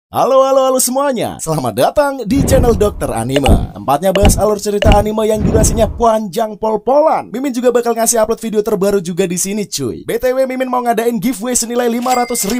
Halo semuanya, selamat datang di channel Dokter Anime. Tempatnya bahas alur cerita anime yang durasinya panjang pol-polan. Mimin juga bakal ngasih upload video terbaru juga di sini cuy. BTW Mimin mau ngadain giveaway senilai Rp500.000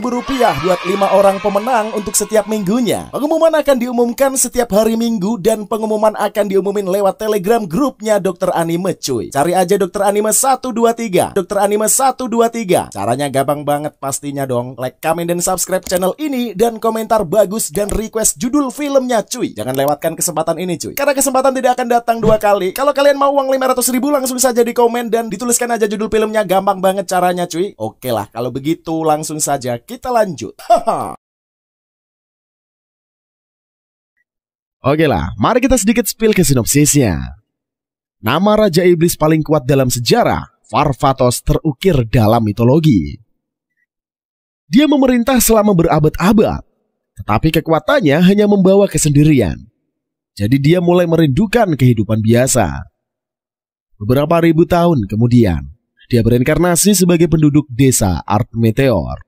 buat 5 orang pemenang untuk setiap minggunya. Pengumuman akan diumumkan setiap hari Minggu dan pengumuman akan diumumin lewat Telegram grupnya Dokter Anime cuy. Cari aja Dokter Anime 123. Dokter Anime 123. Caranya gampang banget pastinya dong. Like, comment, dan subscribe channel ini dan komentar bagus dan request judul filmnya cuy. Jangan lewatkan kesempatan ini cuy, karena kesempatan tidak akan datang dua kali. Kalau kalian mau uang 500.000 langsung saja di komen dan dituliskan aja judul filmnya. Gampang banget caranya cuy. Oke lah, kalau begitu langsung saja kita lanjut. Oke lah, mari kita sedikit spill ke sinopsisnya. Nama Raja Iblis paling kuat dalam sejarah, Varvatos, terukir dalam mitologi. Dia memerintah selama berabad-abad, tetapi kekuatannya hanya membawa kesendirian. Jadi dia mulai merindukan kehidupan biasa. Beberapa ribu tahun kemudian, dia berinkarnasi sebagai penduduk desa Art Meteor.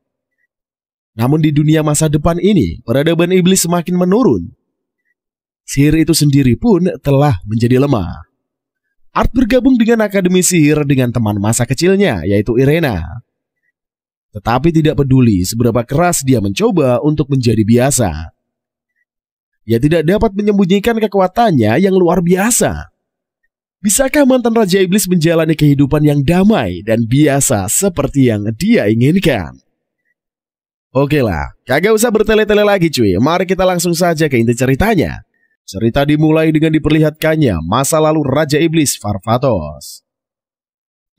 Namun di dunia masa depan ini, peradaban iblis semakin menurun. Sihir itu sendiri pun telah menjadi lemah. Art bergabung dengan Akademi Sihir dengan teman masa kecilnya, yaitu Irena. Tetapi tidak peduli seberapa keras dia mencoba untuk menjadi biasa. Ia tidak dapat menyembunyikan kekuatannya yang luar biasa. Bisakah mantan Raja Iblis menjalani kehidupan yang damai dan biasa seperti yang dia inginkan? Oke lah, kagak usah bertele-tele lagi cuy. Mari kita langsung saja ke inti ceritanya. Cerita dimulai dengan diperlihatkannya masa lalu Raja Iblis Varvatos.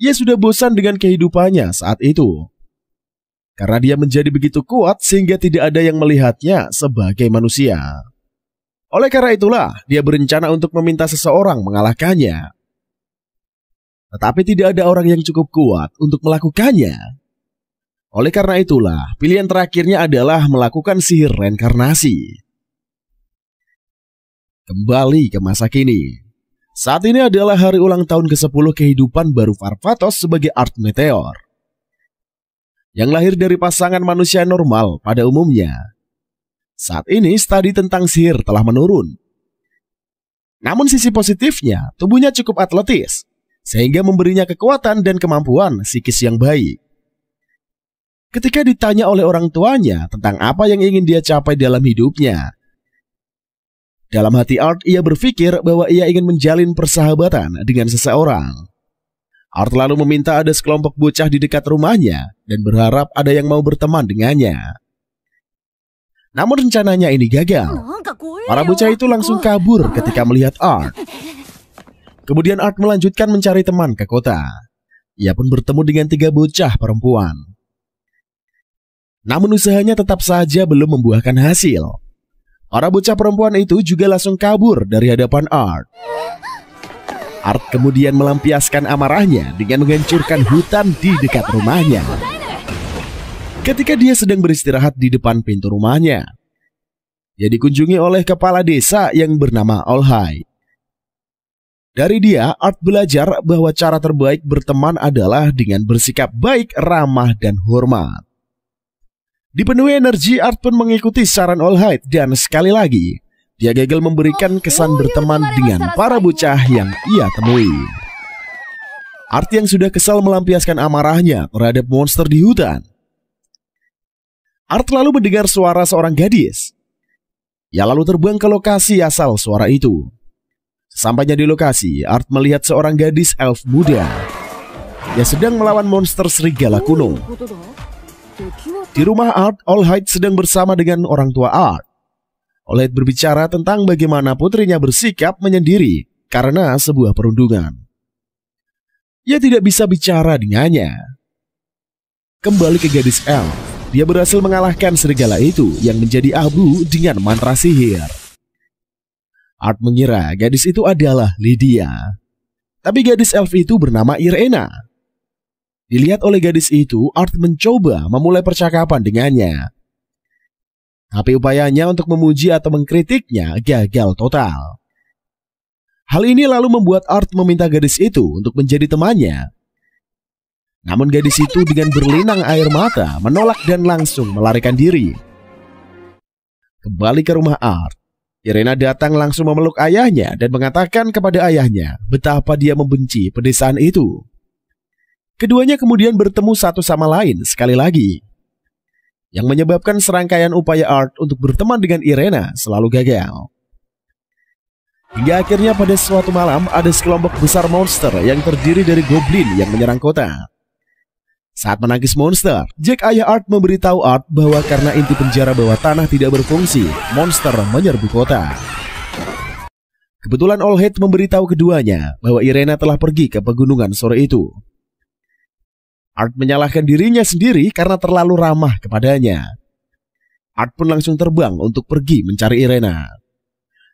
Ia sudah bosan dengan kehidupannya saat itu, karena dia menjadi begitu kuat sehingga tidak ada yang melihatnya sebagai manusia. Oleh karena itulah, dia berencana untuk meminta seseorang mengalahkannya. Tetapi tidak ada orang yang cukup kuat untuk melakukannya. Oleh karena itulah, pilihan terakhirnya adalah melakukan sihir reinkarnasi. Kembali ke masa kini. Saat ini adalah hari ulang tahun ke-10 kehidupan baru Varvatos sebagai Art Meteor, yang lahir dari pasangan manusia normal pada umumnya. Saat ini studi tentang sihir telah menurun. Namun sisi positifnya, tubuhnya cukup atletis, sehingga memberinya kekuatan dan kemampuan psikis yang baik. Ketika ditanya oleh orang tuanya tentang apa yang ingin dia capai dalam hidupnya, dalam hati Art ia berpikir bahwa ia ingin menjalin persahabatan dengan seseorang. Art lalu meminta ada sekelompok bocah di dekat rumahnya dan berharap ada yang mau berteman dengannya. Namun rencananya ini gagal. Para bocah itu langsung kabur ketika melihat Art. Kemudian Art melanjutkan mencari teman ke kota. Ia pun bertemu dengan 3 bocah perempuan. Namun usahanya tetap saja belum membuahkan hasil. Para bocah perempuan itu juga langsung kabur dari hadapan Art. Art kemudian melampiaskan amarahnya dengan menghancurkan hutan di dekat rumahnya. Ketika dia sedang beristirahat di depan pintu rumahnya, dia dikunjungi oleh kepala desa yang bernama Olhai. Dari dia, Art belajar bahwa cara terbaik berteman adalah dengan bersikap baik, ramah, dan hormat. Dipenuhi energi, Art pun mengikuti saran Olhai dan sekali lagi, dia gagal memberikan kesan berteman dengan para bocah yang ia temui. Art yang sudah kesal melampiaskan amarahnya terhadap monster di hutan. Art lalu mendengar suara seorang gadis. Ia lalu terbang ke lokasi asal suara itu. Sesampainya di lokasi, Art melihat seorang gadis elf muda. Ia sedang melawan monster serigala kuno. Di rumah Art, Olhai sedang bersama dengan orang tua Art. Olhai berbicara tentang bagaimana putrinya bersikap menyendiri karena sebuah perundungan. Ia tidak bisa bicara dengannya. Kembali ke gadis elf, dia berhasil mengalahkan serigala itu yang menjadi abu dengan mantra sihir. Art mengira gadis itu adalah Lydia. Tapi gadis elf itu bernama Irena. Dilihat oleh gadis itu, Art mencoba memulai percakapan dengannya. Tapi upayanya untuk memuji atau mengkritiknya gagal total. Hal ini lalu membuat Art meminta gadis itu untuk menjadi temannya. Namun gadis itu dengan berlinang air mata menolak dan langsung melarikan diri. Kembali ke rumah Art, Irena datang langsung memeluk ayahnya dan mengatakan kepada ayahnya betapa dia membenci pedesaan itu. Keduanya kemudian bertemu satu sama lain sekali lagi, yang menyebabkan serangkaian upaya Art untuk berteman dengan Irena selalu gagal. Hingga akhirnya pada suatu malam ada sekelompok besar monster yang terdiri dari goblin yang menyerang kota. Saat menangkis monster, Jack ayah Art memberitahu Art bahwa karena inti penjara bawah tanah tidak berfungsi, monster menyerbu kota. Kebetulan All Head memberitahu keduanya bahwa Irena telah pergi ke pegunungan sore itu. Art menyalahkan dirinya sendiri karena terlalu ramah kepadanya. Art pun langsung terbang untuk pergi mencari Irena.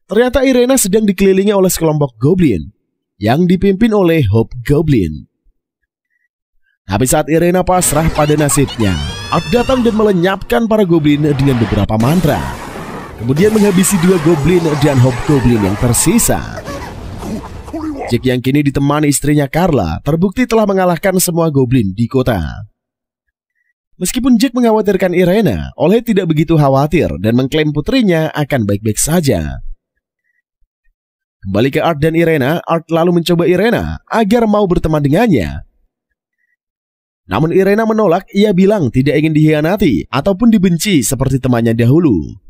Ternyata Irena sedang dikelilingi oleh sekelompok goblin yang dipimpin oleh Hobgoblin. Tapi saat Irena pasrah pada nasibnya, Art datang dan melenyapkan para goblin dengan beberapa mantra. Kemudian menghabisi 2 goblin dan Hobgoblin yang tersisa. Jack yang kini ditemani istrinya Carla terbukti telah mengalahkan semua goblin di kota. Meskipun Jack mengkhawatirkan Irena, Oleh tidak begitu khawatir dan mengklaim putrinya akan baik-baik saja. Kembali ke Art dan Irena, Art lalu mencoba Irena agar mau berteman dengannya. Namun Irena menolak, ia bilang tidak ingin dikhianati ataupun dibenci seperti temannya dahulu.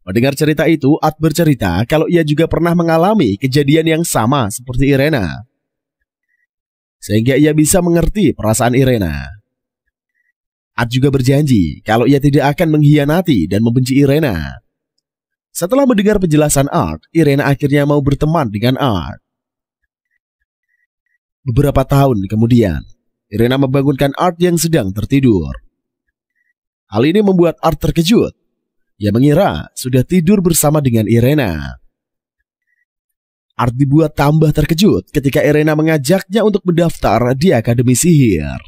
Mendengar cerita itu, Art bercerita kalau ia juga pernah mengalami kejadian yang sama seperti Irena, sehingga ia bisa mengerti perasaan Irena. Art juga berjanji kalau ia tidak akan mengkhianati dan membenci Irena. Setelah mendengar penjelasan Art, Irena akhirnya mau berteman dengan Art. Beberapa tahun kemudian, Irena membangunkan Art yang sedang tertidur. Hal ini membuat Art terkejut. Ia mengira sudah tidur bersama dengan Irena. Art dibuat tambah terkejut ketika Irena mengajaknya untuk mendaftar di Akademi Sihir.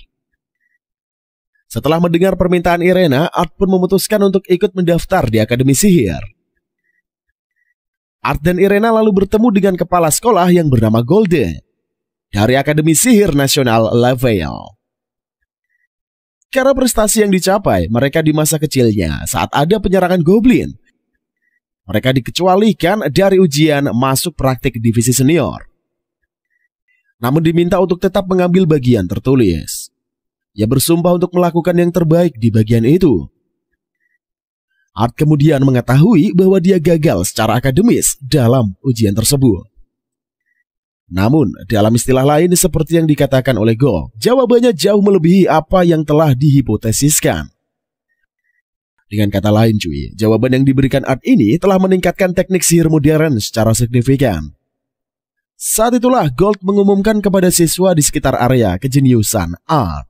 Setelah mendengar permintaan Irena, Art pun memutuskan untuk ikut mendaftar di Akademi Sihir. Art dan Irena lalu bertemu dengan kepala sekolah yang bernama Golden dari Akademi Sihir Nasional Lavale. Karena prestasi yang dicapai mereka di masa kecilnya saat ada penyerangan goblin, mereka dikecualikan dari ujian masuk praktik divisi senior. Namun diminta untuk tetap mengambil bagian tertulis. Ia bersumpah untuk melakukan yang terbaik di bagian itu. Art kemudian mengetahui bahwa dia gagal secara akademis dalam ujian tersebut. Namun, dalam istilah lain seperti yang dikatakan oleh Go, jawabannya jauh melebihi apa yang telah dihipotesiskan. Dengan kata lain cuy, jawaban yang diberikan Art ini telah meningkatkan teknik sihir modern secara signifikan. Saat itulah Gold mengumumkan kepada siswa di sekitar area kejeniusan Art.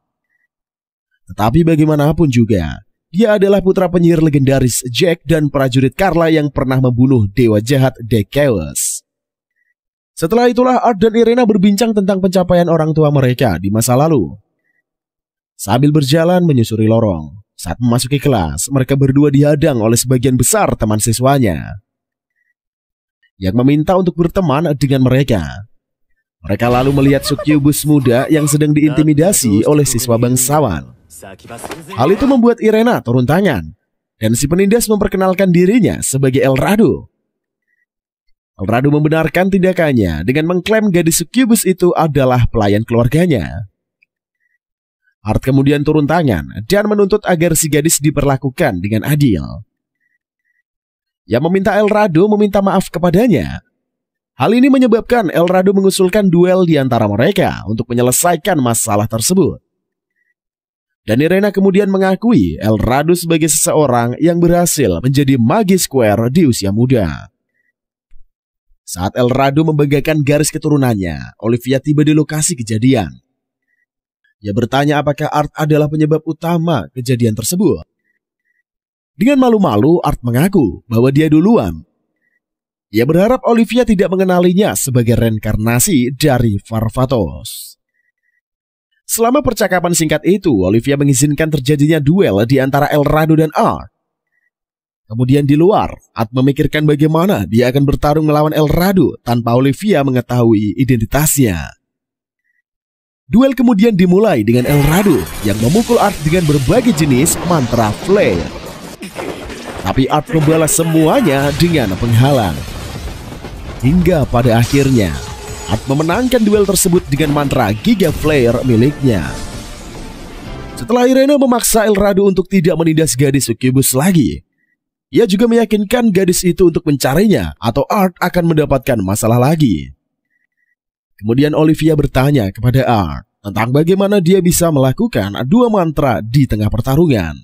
Tetapi bagaimanapun juga, dia adalah putra penyihir legendaris Jack dan prajurit Carla yang pernah membunuh dewa jahat The Chaos. Setelah itulah Art dan Irena berbincang tentang pencapaian orang tua mereka di masa lalu. Sambil berjalan menyusuri lorong, saat memasuki kelas, mereka berdua dihadang oleh sebagian besar teman siswanya yang meminta untuk berteman dengan mereka. Mereka lalu melihat sukyubus muda yang sedang diintimidasi oleh siswa bangsawan. Hal itu membuat Irena turun tangan, dan si penindas memperkenalkan dirinya sebagai El Rado. El Rado membenarkan tindakannya dengan mengklaim gadis sukyubus itu adalah pelayan keluarganya. Art kemudian turun tangan dan menuntut agar si gadis diperlakukan dengan adil. Ia meminta El Rado meminta maaf kepadanya. Hal ini menyebabkan El Rado mengusulkan duel di antara mereka untuk menyelesaikan masalah tersebut. Dan Irena kemudian mengakui El Rado sebagai seseorang yang berhasil menjadi Magi Square di usia muda. Saat El Rado membanggakan garis keturunannya, Olivia tiba di lokasi kejadian. Ia bertanya apakah Art adalah penyebab utama kejadian tersebut. Dengan malu-malu, Art mengaku bahwa dia duluan. Ia berharap Olivia tidak mengenalinya sebagai reinkarnasi dari Farfatos. Selama percakapan singkat itu, Olivia mengizinkan terjadinya duel di antara El Rado dan Art. Kemudian di luar, Art memikirkan bagaimana dia akan bertarung melawan El Rado tanpa Olivia mengetahui identitasnya. Duel kemudian dimulai dengan El Rado yang memukul Art dengan berbagai jenis mantra flare. Tapi Art membalas semuanya dengan penghalang. Hingga pada akhirnya Art memenangkan duel tersebut dengan mantra Giga Flare miliknya. Setelah Irena memaksa El Radu untuk tidak menindas gadis Succubus lagi, ia juga meyakinkan gadis itu untuk mencarinya atau Art akan mendapatkan masalah lagi. Kemudian Olivia bertanya kepada Art tentang bagaimana dia bisa melakukan dua mantra di tengah pertarungan.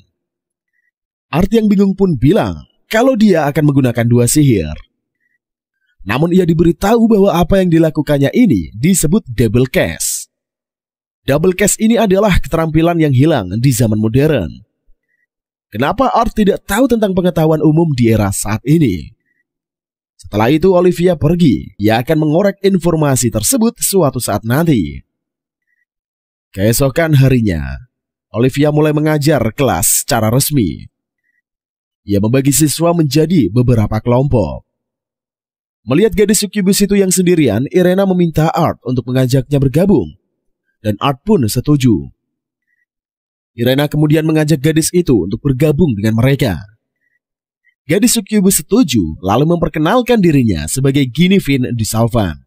Art yang bingung pun bilang kalau dia akan menggunakan dua sihir. Namun ia diberitahu bahwa apa yang dilakukannya ini disebut double cast. Double cast ini adalah keterampilan yang hilang di zaman modern. Kenapa Art tidak tahu tentang pengetahuan umum di era saat ini? Setelah itu Olivia pergi. Ia akan mengorek informasi tersebut suatu saat nanti. Keesokan harinya, Olivia mulai mengajar kelas secara resmi. Ia membagi siswa menjadi beberapa kelompok. Melihat gadis Succubus itu yang sendirian, Irena meminta Art untuk mengajaknya bergabung. Dan Art pun setuju. Irena kemudian mengajak gadis itu untuk bergabung dengan mereka. Gadis Succubus setuju lalu memperkenalkan dirinya sebagai Guinevere de Salvan.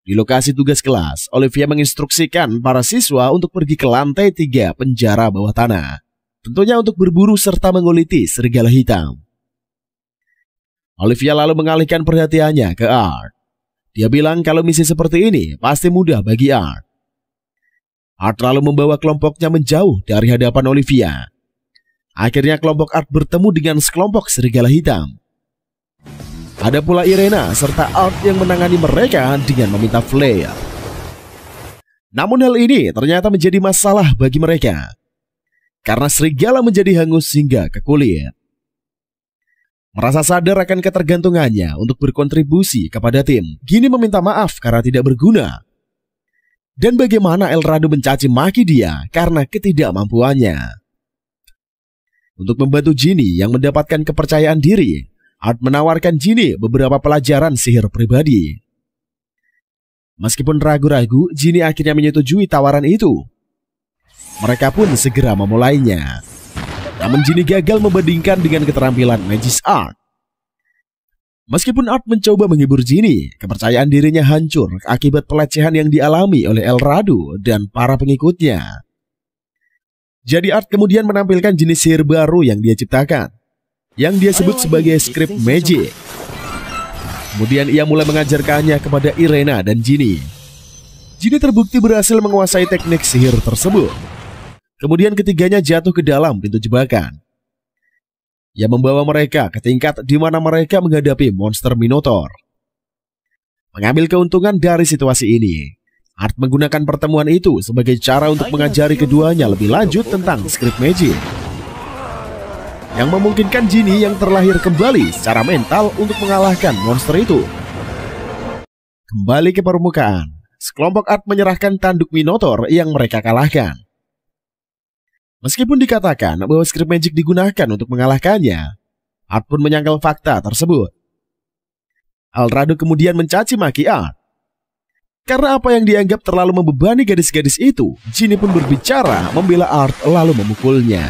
Di lokasi tugas kelas, Olivia menginstruksikan para siswa untuk pergi ke lantai 3 penjara bawah tanah. Tentunya untuk berburu serta menguliti serigala hitam. Olivia lalu mengalihkan perhatiannya ke Art. Dia bilang kalau misi seperti ini pasti mudah bagi Art. Art lalu membawa kelompoknya menjauh dari hadapan Olivia. Akhirnya kelompok Art bertemu dengan sekelompok serigala hitam. Ada pula Irena serta Art yang menangani mereka dengan meminta flare. Namun hal ini ternyata menjadi masalah bagi mereka. Karena serigala menjadi hangus hingga ke kulit. Merasa sadar akan ketergantungannya untuk berkontribusi kepada tim, Ginny meminta maaf karena tidak berguna. Dan bagaimana El Radu mencaci maki dia karena ketidakmampuannya. Untuk membantu Ginny yang mendapatkan kepercayaan diri, Art menawarkan Ginny beberapa pelajaran sihir pribadi. Meskipun ragu-ragu, Ginny akhirnya menyetujui tawaran itu. Mereka pun segera memulainya. Namun Ginny gagal membandingkan dengan keterampilan Magis Art. Meskipun Art mencoba menghibur Ginny, kepercayaan dirinya hancur akibat pelecehan yang dialami oleh El Radu dan para pengikutnya. Jadi Art kemudian menampilkan jenis sihir baru yang dia ciptakan, yang dia sebut sebagai script magic. Kemudian ia mulai mengajarkannya kepada Irena dan Ginny. Ginny terbukti berhasil menguasai teknik sihir tersebut. Kemudian ketiganya jatuh ke dalam pintu jebakan. Ia membawa mereka ke tingkat di mana mereka menghadapi monster Minotaur. Mengambil keuntungan dari situasi ini, Art menggunakan pertemuan itu sebagai cara untuk mengajari keduanya lebih lanjut tentang script magic, yang memungkinkan Ginny yang terlahir kembali secara mental untuk mengalahkan monster itu. Kembali ke permukaan, sekelompok Art menyerahkan tanduk Minotaur yang mereka kalahkan. Meskipun dikatakan bahwa script magic digunakan untuk mengalahkannya, Art pun menyangkal fakta tersebut. El Radu kemudian mencaci maki Art. Karena apa yang dianggap terlalu membebani gadis-gadis itu, Ginny pun berbicara membela Art lalu memukulnya.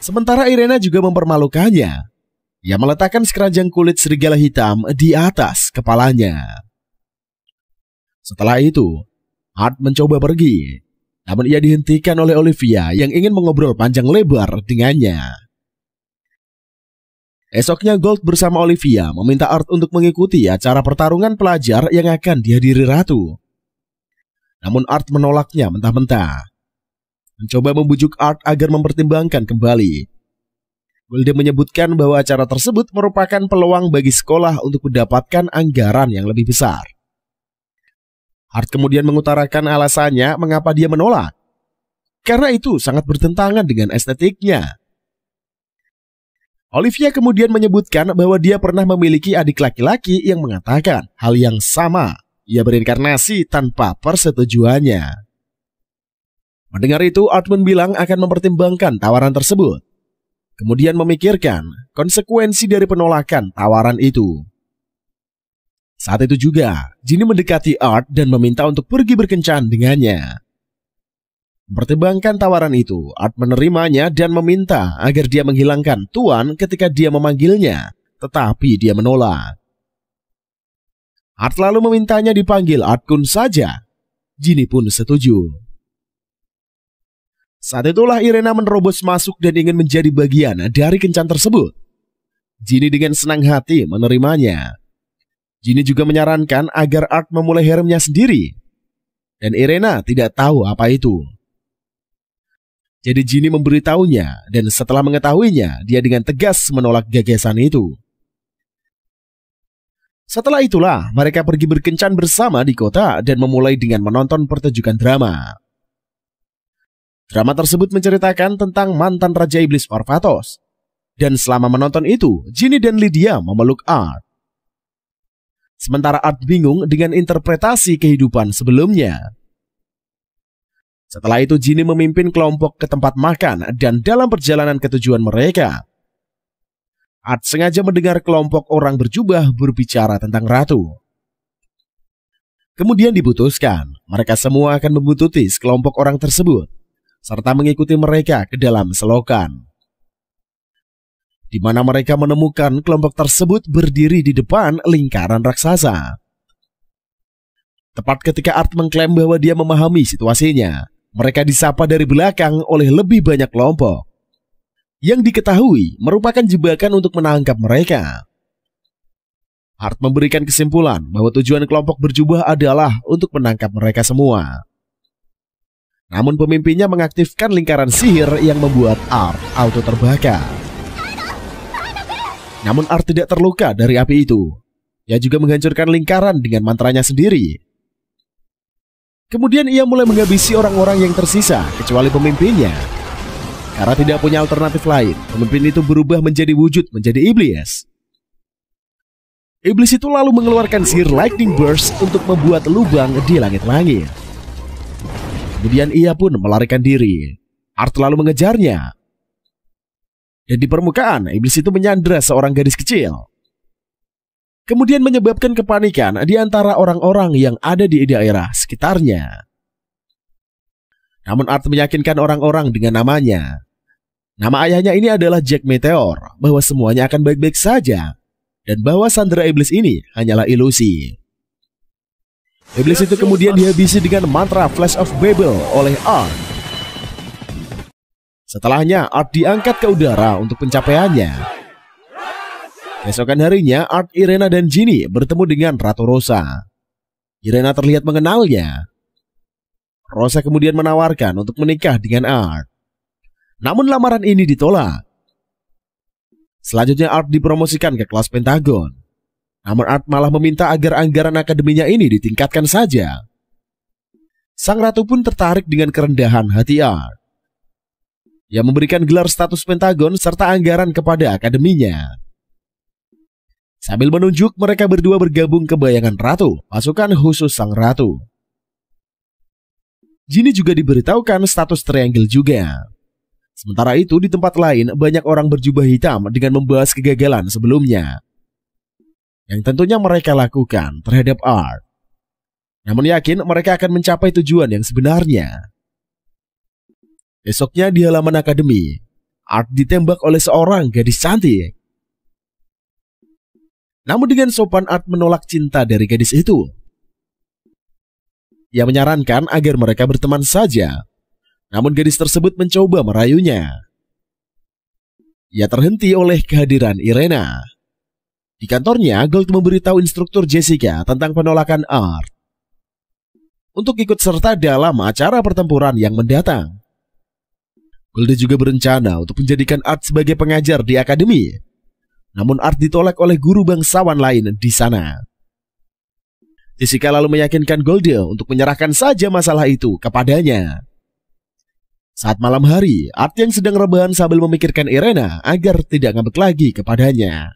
Sementara Irena juga mempermalukannya. Ia meletakkan sekeranjang kulit serigala hitam di atas kepalanya. Setelah itu, Art mencoba pergi. Namun ia dihentikan oleh Olivia yang ingin mengobrol panjang lebar dengannya. Esoknya Gold bersama Olivia meminta Art untuk mengikuti acara pertarungan pelajar yang akan dihadiri Ratu. Namun Art menolaknya mentah-mentah. Mencoba membujuk Art agar mempertimbangkan kembali. Gold menyebutkan bahwa acara tersebut merupakan peluang bagi sekolah untuk mendapatkan anggaran yang lebih besar. Art kemudian mengutarakan alasannya mengapa dia menolak. Karena itu sangat bertentangan dengan estetiknya. Olivia kemudian menyebutkan bahwa dia pernah memiliki adik laki-laki yang mengatakan hal yang sama. Ia berinkarnasi tanpa persetujuannya. Mendengar itu, Art bilang akan mempertimbangkan tawaran tersebut. Kemudian memikirkan konsekuensi dari penolakan tawaran itu. Saat itu juga, Ginny mendekati Art dan meminta untuk pergi berkencan dengannya. Mempertimbangkan tawaran itu, Art menerimanya dan meminta agar dia menghilangkan Tuan ketika dia memanggilnya, tetapi dia menolak. Art lalu memintanya dipanggil Art-kun saja. Ginny pun setuju. Saat itulah Irena menerobos masuk dan ingin menjadi bagian dari kencan tersebut. Ginny dengan senang hati menerimanya. Ginny juga menyarankan agar Art memulai haremnya sendiri. Dan Irena tidak tahu apa itu. Jadi Ginny memberitahunya, dan setelah mengetahuinya, dia dengan tegas menolak gagasan itu. Setelah itulah, mereka pergi berkencan bersama di kota dan memulai dengan menonton pertunjukan drama. Drama tersebut menceritakan tentang mantan Raja Iblis Parvatos. Dan selama menonton itu, Ginny dan Lydia memeluk Art. Sementara Art bingung dengan interpretasi kehidupan sebelumnya. Setelah itu Ginny memimpin kelompok ke tempat makan dan dalam perjalanan ke tujuan mereka, Art sengaja mendengar kelompok orang berjubah berbicara tentang ratu. Kemudian diputuskan, mereka semua akan membuntuti sekelompok orang tersebut, serta mengikuti mereka ke dalam selokan. Di mana mereka menemukan kelompok tersebut berdiri di depan lingkaran raksasa. Tepat ketika Art mengklaim bahwa dia memahami situasinya, mereka disapa dari belakang oleh lebih banyak kelompok. Yang diketahui merupakan jebakan untuk menangkap mereka. Art memberikan kesimpulan bahwa tujuan kelompok berjubah adalah untuk menangkap mereka semua. Namun pemimpinnya mengaktifkan lingkaran sihir yang membuat Art auto terbakar. Namun Art tidak terluka dari api itu. Ia juga menghancurkan lingkaran dengan mantranya sendiri. Kemudian ia mulai menghabisi orang-orang yang tersisa kecuali pemimpinnya. Karena tidak punya alternatif lain, pemimpin itu berubah menjadi wujud menjadi iblis. Iblis itu lalu mengeluarkan sihir lightning burst untuk membuat lubang di langit-langit. Kemudian ia pun melarikan diri. Art lalu mengejarnya. Dan di permukaan, iblis itu menyandra seorang gadis kecil. Kemudian menyebabkan kepanikan di antara orang-orang yang ada di daerah sekitarnya. Namun Art meyakinkan orang-orang dengan namanya. Nama ayahnya ini adalah Jack Meteor, bahwa semuanya akan baik-baik saja, dan bahwa sandera iblis ini hanyalah ilusi. Iblis itu kemudian dihabisi dengan mantra Flash of Babel oleh Art. Setelahnya Art diangkat ke udara untuk pencapaiannya. Besokan harinya Art, Irena, dan Ginny bertemu dengan Ratu Rosa. Irena terlihat mengenalnya. Rosa kemudian menawarkan untuk menikah dengan Art. Namun lamaran ini ditolak. Selanjutnya Art dipromosikan ke kelas Pentagon. Namun Art malah meminta agar anggaran akademinya ini ditingkatkan saja. Sang ratu pun tertarik dengan kerendahan hati Art. Ia memberikan gelar status Pentagon serta anggaran kepada akademinya. Sambil menunjuk, mereka berdua bergabung ke bayangan ratu, pasukan khusus sang ratu. Ginny juga diberitahukan status triangle juga. Sementara itu di tempat lain banyak orang berjubah hitam dengan membahas kegagalan sebelumnya yang tentunya mereka lakukan terhadap Art. Namun yakin mereka akan mencapai tujuan yang sebenarnya. Besoknya di halaman akademi, Art ditembak oleh seorang gadis cantik. Namun dengan sopan Art menolak cinta dari gadis itu. Ia menyarankan agar mereka berteman saja. Namun gadis tersebut mencoba merayunya. Ia terhenti oleh kehadiran Irena. Di kantornya, Gold memberitahu instruktur Jessica tentang penolakan Art untuk ikut serta dalam acara pertempuran yang mendatang. Gold juga berencana untuk menjadikan Art sebagai pengajar di akademi. Namun Art ditolak oleh guru bangsawan lain di sana. Jessica lalu meyakinkan Golde untuk menyerahkan saja masalah itu kepadanya. Saat malam hari, Art yang sedang rebahan sambil memikirkan Irena agar tidak ngambek lagi kepadanya.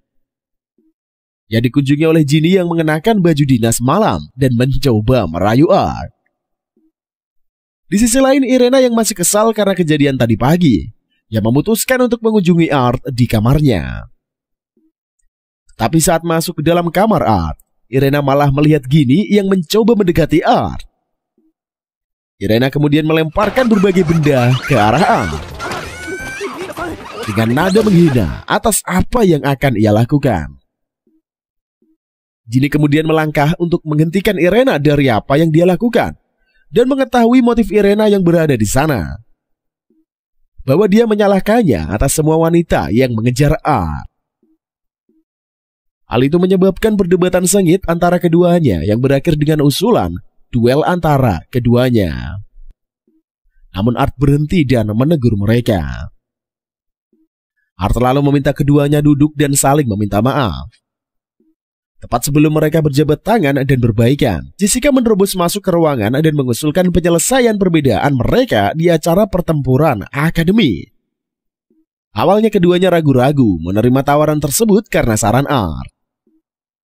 Ia dikunjungi oleh Ginny yang mengenakan baju dinas malam dan mencoba merayu Art. Di sisi lain, Irena yang masih kesal karena kejadian tadi pagi, ia memutuskan untuk mengunjungi Art di kamarnya. Tapi saat masuk ke dalam kamar Art, Irena malah melihat Ginny yang mencoba mendekati Art. Irena kemudian melemparkan berbagai benda ke arah Art dengan nada menghina atas apa yang akan ia lakukan. Ginny kemudian melangkah untuk menghentikan Irena dari apa yang dia lakukan dan mengetahui motif Irena yang berada di sana, bahwa dia menyalahkannya atas semua wanita yang mengejar Art. Hal itu menyebabkan perdebatan sengit antara keduanya yang berakhir dengan usulan duel antara keduanya. Namun Art berhenti dan menegur mereka. Art lalu meminta keduanya duduk dan saling meminta maaf. Tepat sebelum mereka berjabat tangan dan berbaikan, Jessica menerobos masuk ke ruangan dan mengusulkan penyelesaian perbedaan mereka di acara pertempuran akademi. Awalnya keduanya ragu-ragu menerima tawaran tersebut karena saran Art.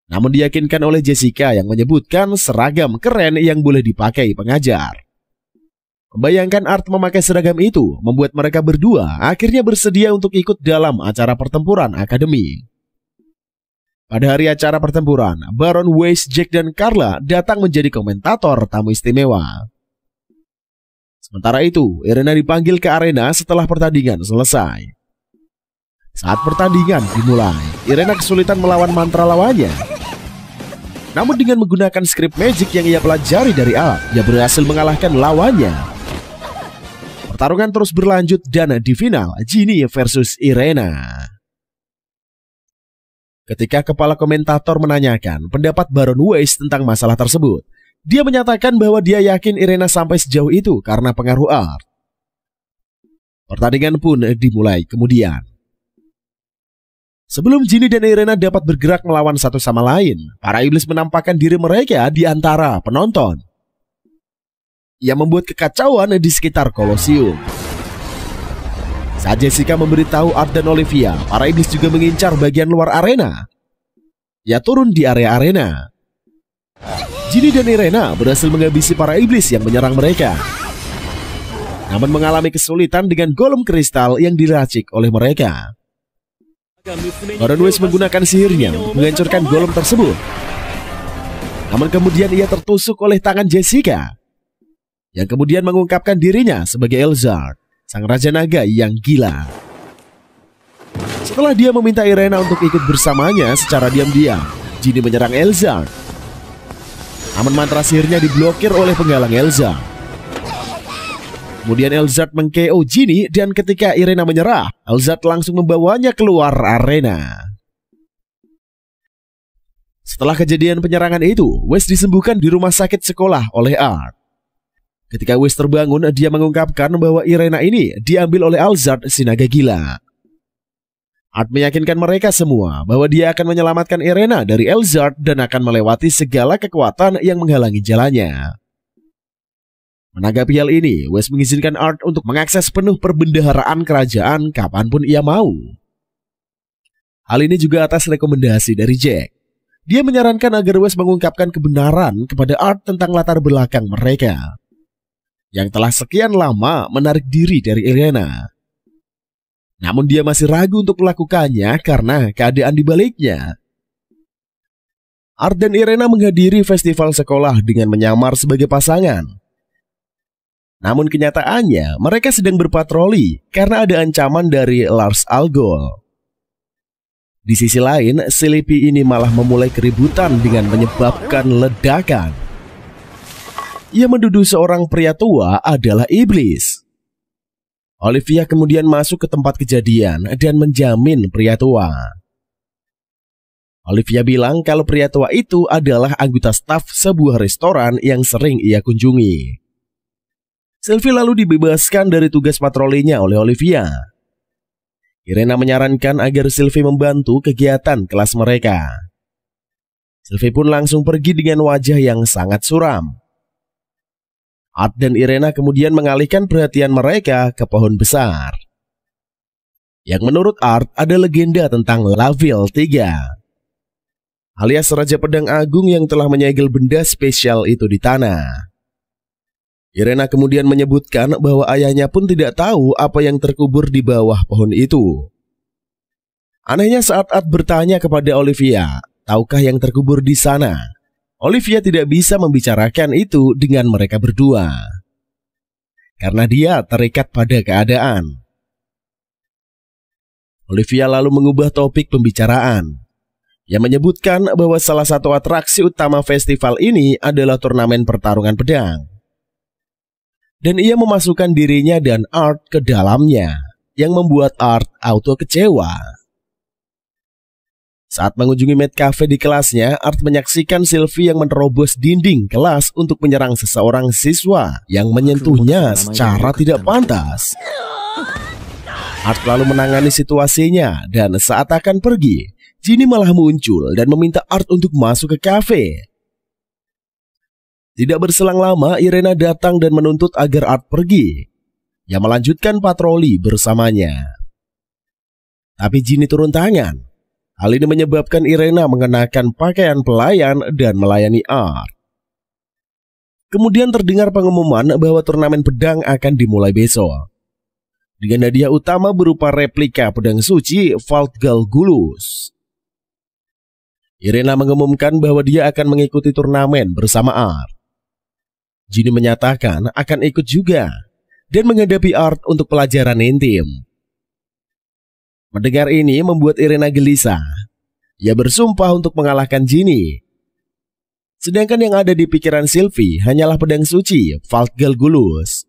Namun diyakinkan oleh Jessica yang menyebutkan seragam keren yang boleh dipakai pengajar. Membayangkan Art memakai seragam itu membuat mereka berdua akhirnya bersedia untuk ikut dalam acara pertempuran akademi. Pada hari acara pertempuran, Baron Weiss, Jack, dan Carla datang menjadi komentator tamu istimewa. Sementara itu, Irena dipanggil ke arena setelah pertandingan selesai. Saat pertandingan dimulai, Irena kesulitan melawan mantra lawannya. Namun dengan menggunakan skrip magic yang ia pelajari dari Art, ia berhasil mengalahkan lawannya. Pertarungan terus berlanjut dan di final, Ginny versus Irena. Ketika kepala komentator menanyakan pendapat Baron Weiss tentang masalah tersebut, dia menyatakan bahwa dia yakin Irena sampai sejauh itu karena pengaruh Art. Pertandingan pun dimulai kemudian. Sebelum Ginny dan Irena dapat bergerak melawan satu sama lain, para iblis menampakkan diri mereka di antara penonton. Ia membuat kekacauan di sekitar Kolosium. Saat Jessica memberitahu Art dan Olivia, para iblis juga mengincar bagian luar arena. Ia turun di area arena. Ginny dan Irena berhasil menghabisi para iblis yang menyerang mereka, namun mengalami kesulitan dengan golem kristal yang diracik oleh mereka. Baron Weiss menggunakan sihirnya untuk menghancurkan golem tersebut. Namun kemudian ia tertusuk oleh tangan Jessica, yang kemudian mengungkapkan dirinya sebagai Elzard, sang Raja Naga yang gila. Setelah dia meminta Irena untuk ikut bersamanya secara diam-diam, Ginny menyerang Elzard. Namun mantra sihirnya diblokir oleh penggalang Elzard. Kemudian Elzard meng-KO Ginny dan ketika Irena menyerah, Elzard langsung membawanya keluar arena. Setelah kejadian penyerangan itu, Weiss disembuhkan di rumah sakit sekolah oleh Art. Ketika Weiss terbangun, dia mengungkapkan bahwa Irena ini diambil oleh Elzard si naga gila. Art meyakinkan mereka semua bahwa dia akan menyelamatkan Irena dari Elzard dan akan melewati segala kekuatan yang menghalangi jalannya. Menanggapi hal ini, Weiss mengizinkan Art untuk mengakses penuh perbendaharaan kerajaan kapanpun ia mau. Hal ini juga atas rekomendasi dari Jack. Dia menyarankan agar Weiss mengungkapkan kebenaran kepada Art tentang latar belakang mereka, yang telah sekian lama menarik diri dari Irena. Namun dia masih ragu untuk melakukannya karena keadaan di baliknya. Art dan Irena menghadiri festival sekolah dengan menyamar sebagai pasangan. Namun kenyataannya mereka sedang berpatroli karena ada ancaman dari Lars Algol. Di sisi lain, Sleepy ini malah memulai keributan dengan menyebabkan ledakan. Ia menuduh seorang pria tua adalah iblis. Olivia kemudian masuk ke tempat kejadian dan menjamin pria tua. Olivia bilang kalau pria tua itu adalah anggota staf sebuah restoran yang sering ia kunjungi. Sylvie lalu dibebaskan dari tugas patrolinya oleh Olivia. Irena menyarankan agar Sylvie membantu kegiatan kelas mereka. Sylvie pun langsung pergi dengan wajah yang sangat suram. Art dan Irena kemudian mengalihkan perhatian mereka ke pohon besar, yang menurut Art ada legenda tentang Laville III, alias Raja Pedang Agung yang telah menyegel benda spesial itu di tanah. Irena kemudian menyebutkan bahwa ayahnya pun tidak tahu apa yang terkubur di bawah pohon itu. Anehnya saat Art bertanya kepada Olivia, tahukah yang terkubur di sana? Olivia tidak bisa membicarakan itu dengan mereka berdua. karena dia terikat pada keadaan. Olivia lalu mengubah topik pembicaraan. Ia menyebutkan bahwa salah satu atraksi utama festival ini adalah turnamen pertarungan pedang. Dan ia memasukkan dirinya dan Art ke dalamnya, yang membuat Art auto kecewa. Saat mengunjungi Maid Cafe di kelasnya, Art menyaksikan Sylvie yang menerobos dinding kelas untuk menyerang seseorang siswa yang menyentuhnya secara tidak pantas. Art lalu menangani situasinya dan saat akan pergi, Ginny malah muncul dan meminta Art untuk masuk ke kafe. Tidak berselang lama, Irena datang dan menuntut agar Art pergi. Ia melanjutkan patroli bersamanya. Tapi Ginny turun tangan. Hal ini menyebabkan Irena mengenakan pakaian pelayan dan melayani Art. Kemudian terdengar pengumuman bahwa turnamen pedang akan dimulai besok, dengan hadiah utama berupa replika pedang suci Vault Galgulus. Irena mengumumkan bahwa dia akan mengikuti turnamen bersama Art. Ginny menyatakan akan ikut juga dan menghadapi Art untuk pelajaran intim. Mendengar ini membuat Irena gelisah. Ia bersumpah untuk mengalahkan Ginny. Sedangkan yang ada di pikiran Sylvie hanyalah pedang suci Vault Galgulus.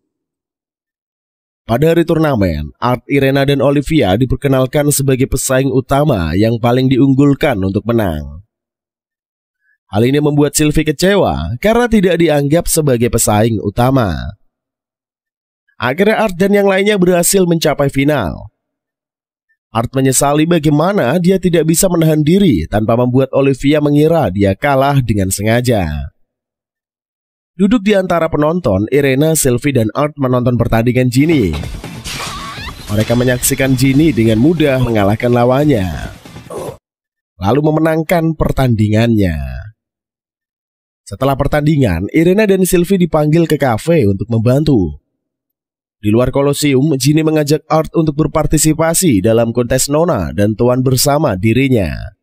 Pada hari turnamen, Art, Irena, dan Olivia diperkenalkan sebagai pesaing utama yang paling diunggulkan untuk menang. Hal ini membuat Sylvie kecewa karena tidak dianggap sebagai pesaing utama. Akhirnya Art dan yang lainnya berhasil mencapai final. Art menyesali bagaimana dia tidak bisa menahan diri tanpa membuat Olivia mengira dia kalah dengan sengaja. Duduk di antara penonton, Irena, Sylvie, dan Art menonton pertandingan Ginny. Mereka menyaksikan Ginny dengan mudah mengalahkan lawannya, lalu memenangkan pertandingannya. Setelah pertandingan, Irena dan Sylvie dipanggil ke kafe untuk membantu. Di luar kolosium, Ginny mengajak Art untuk berpartisipasi dalam kontes nona dan tuan bersama dirinya.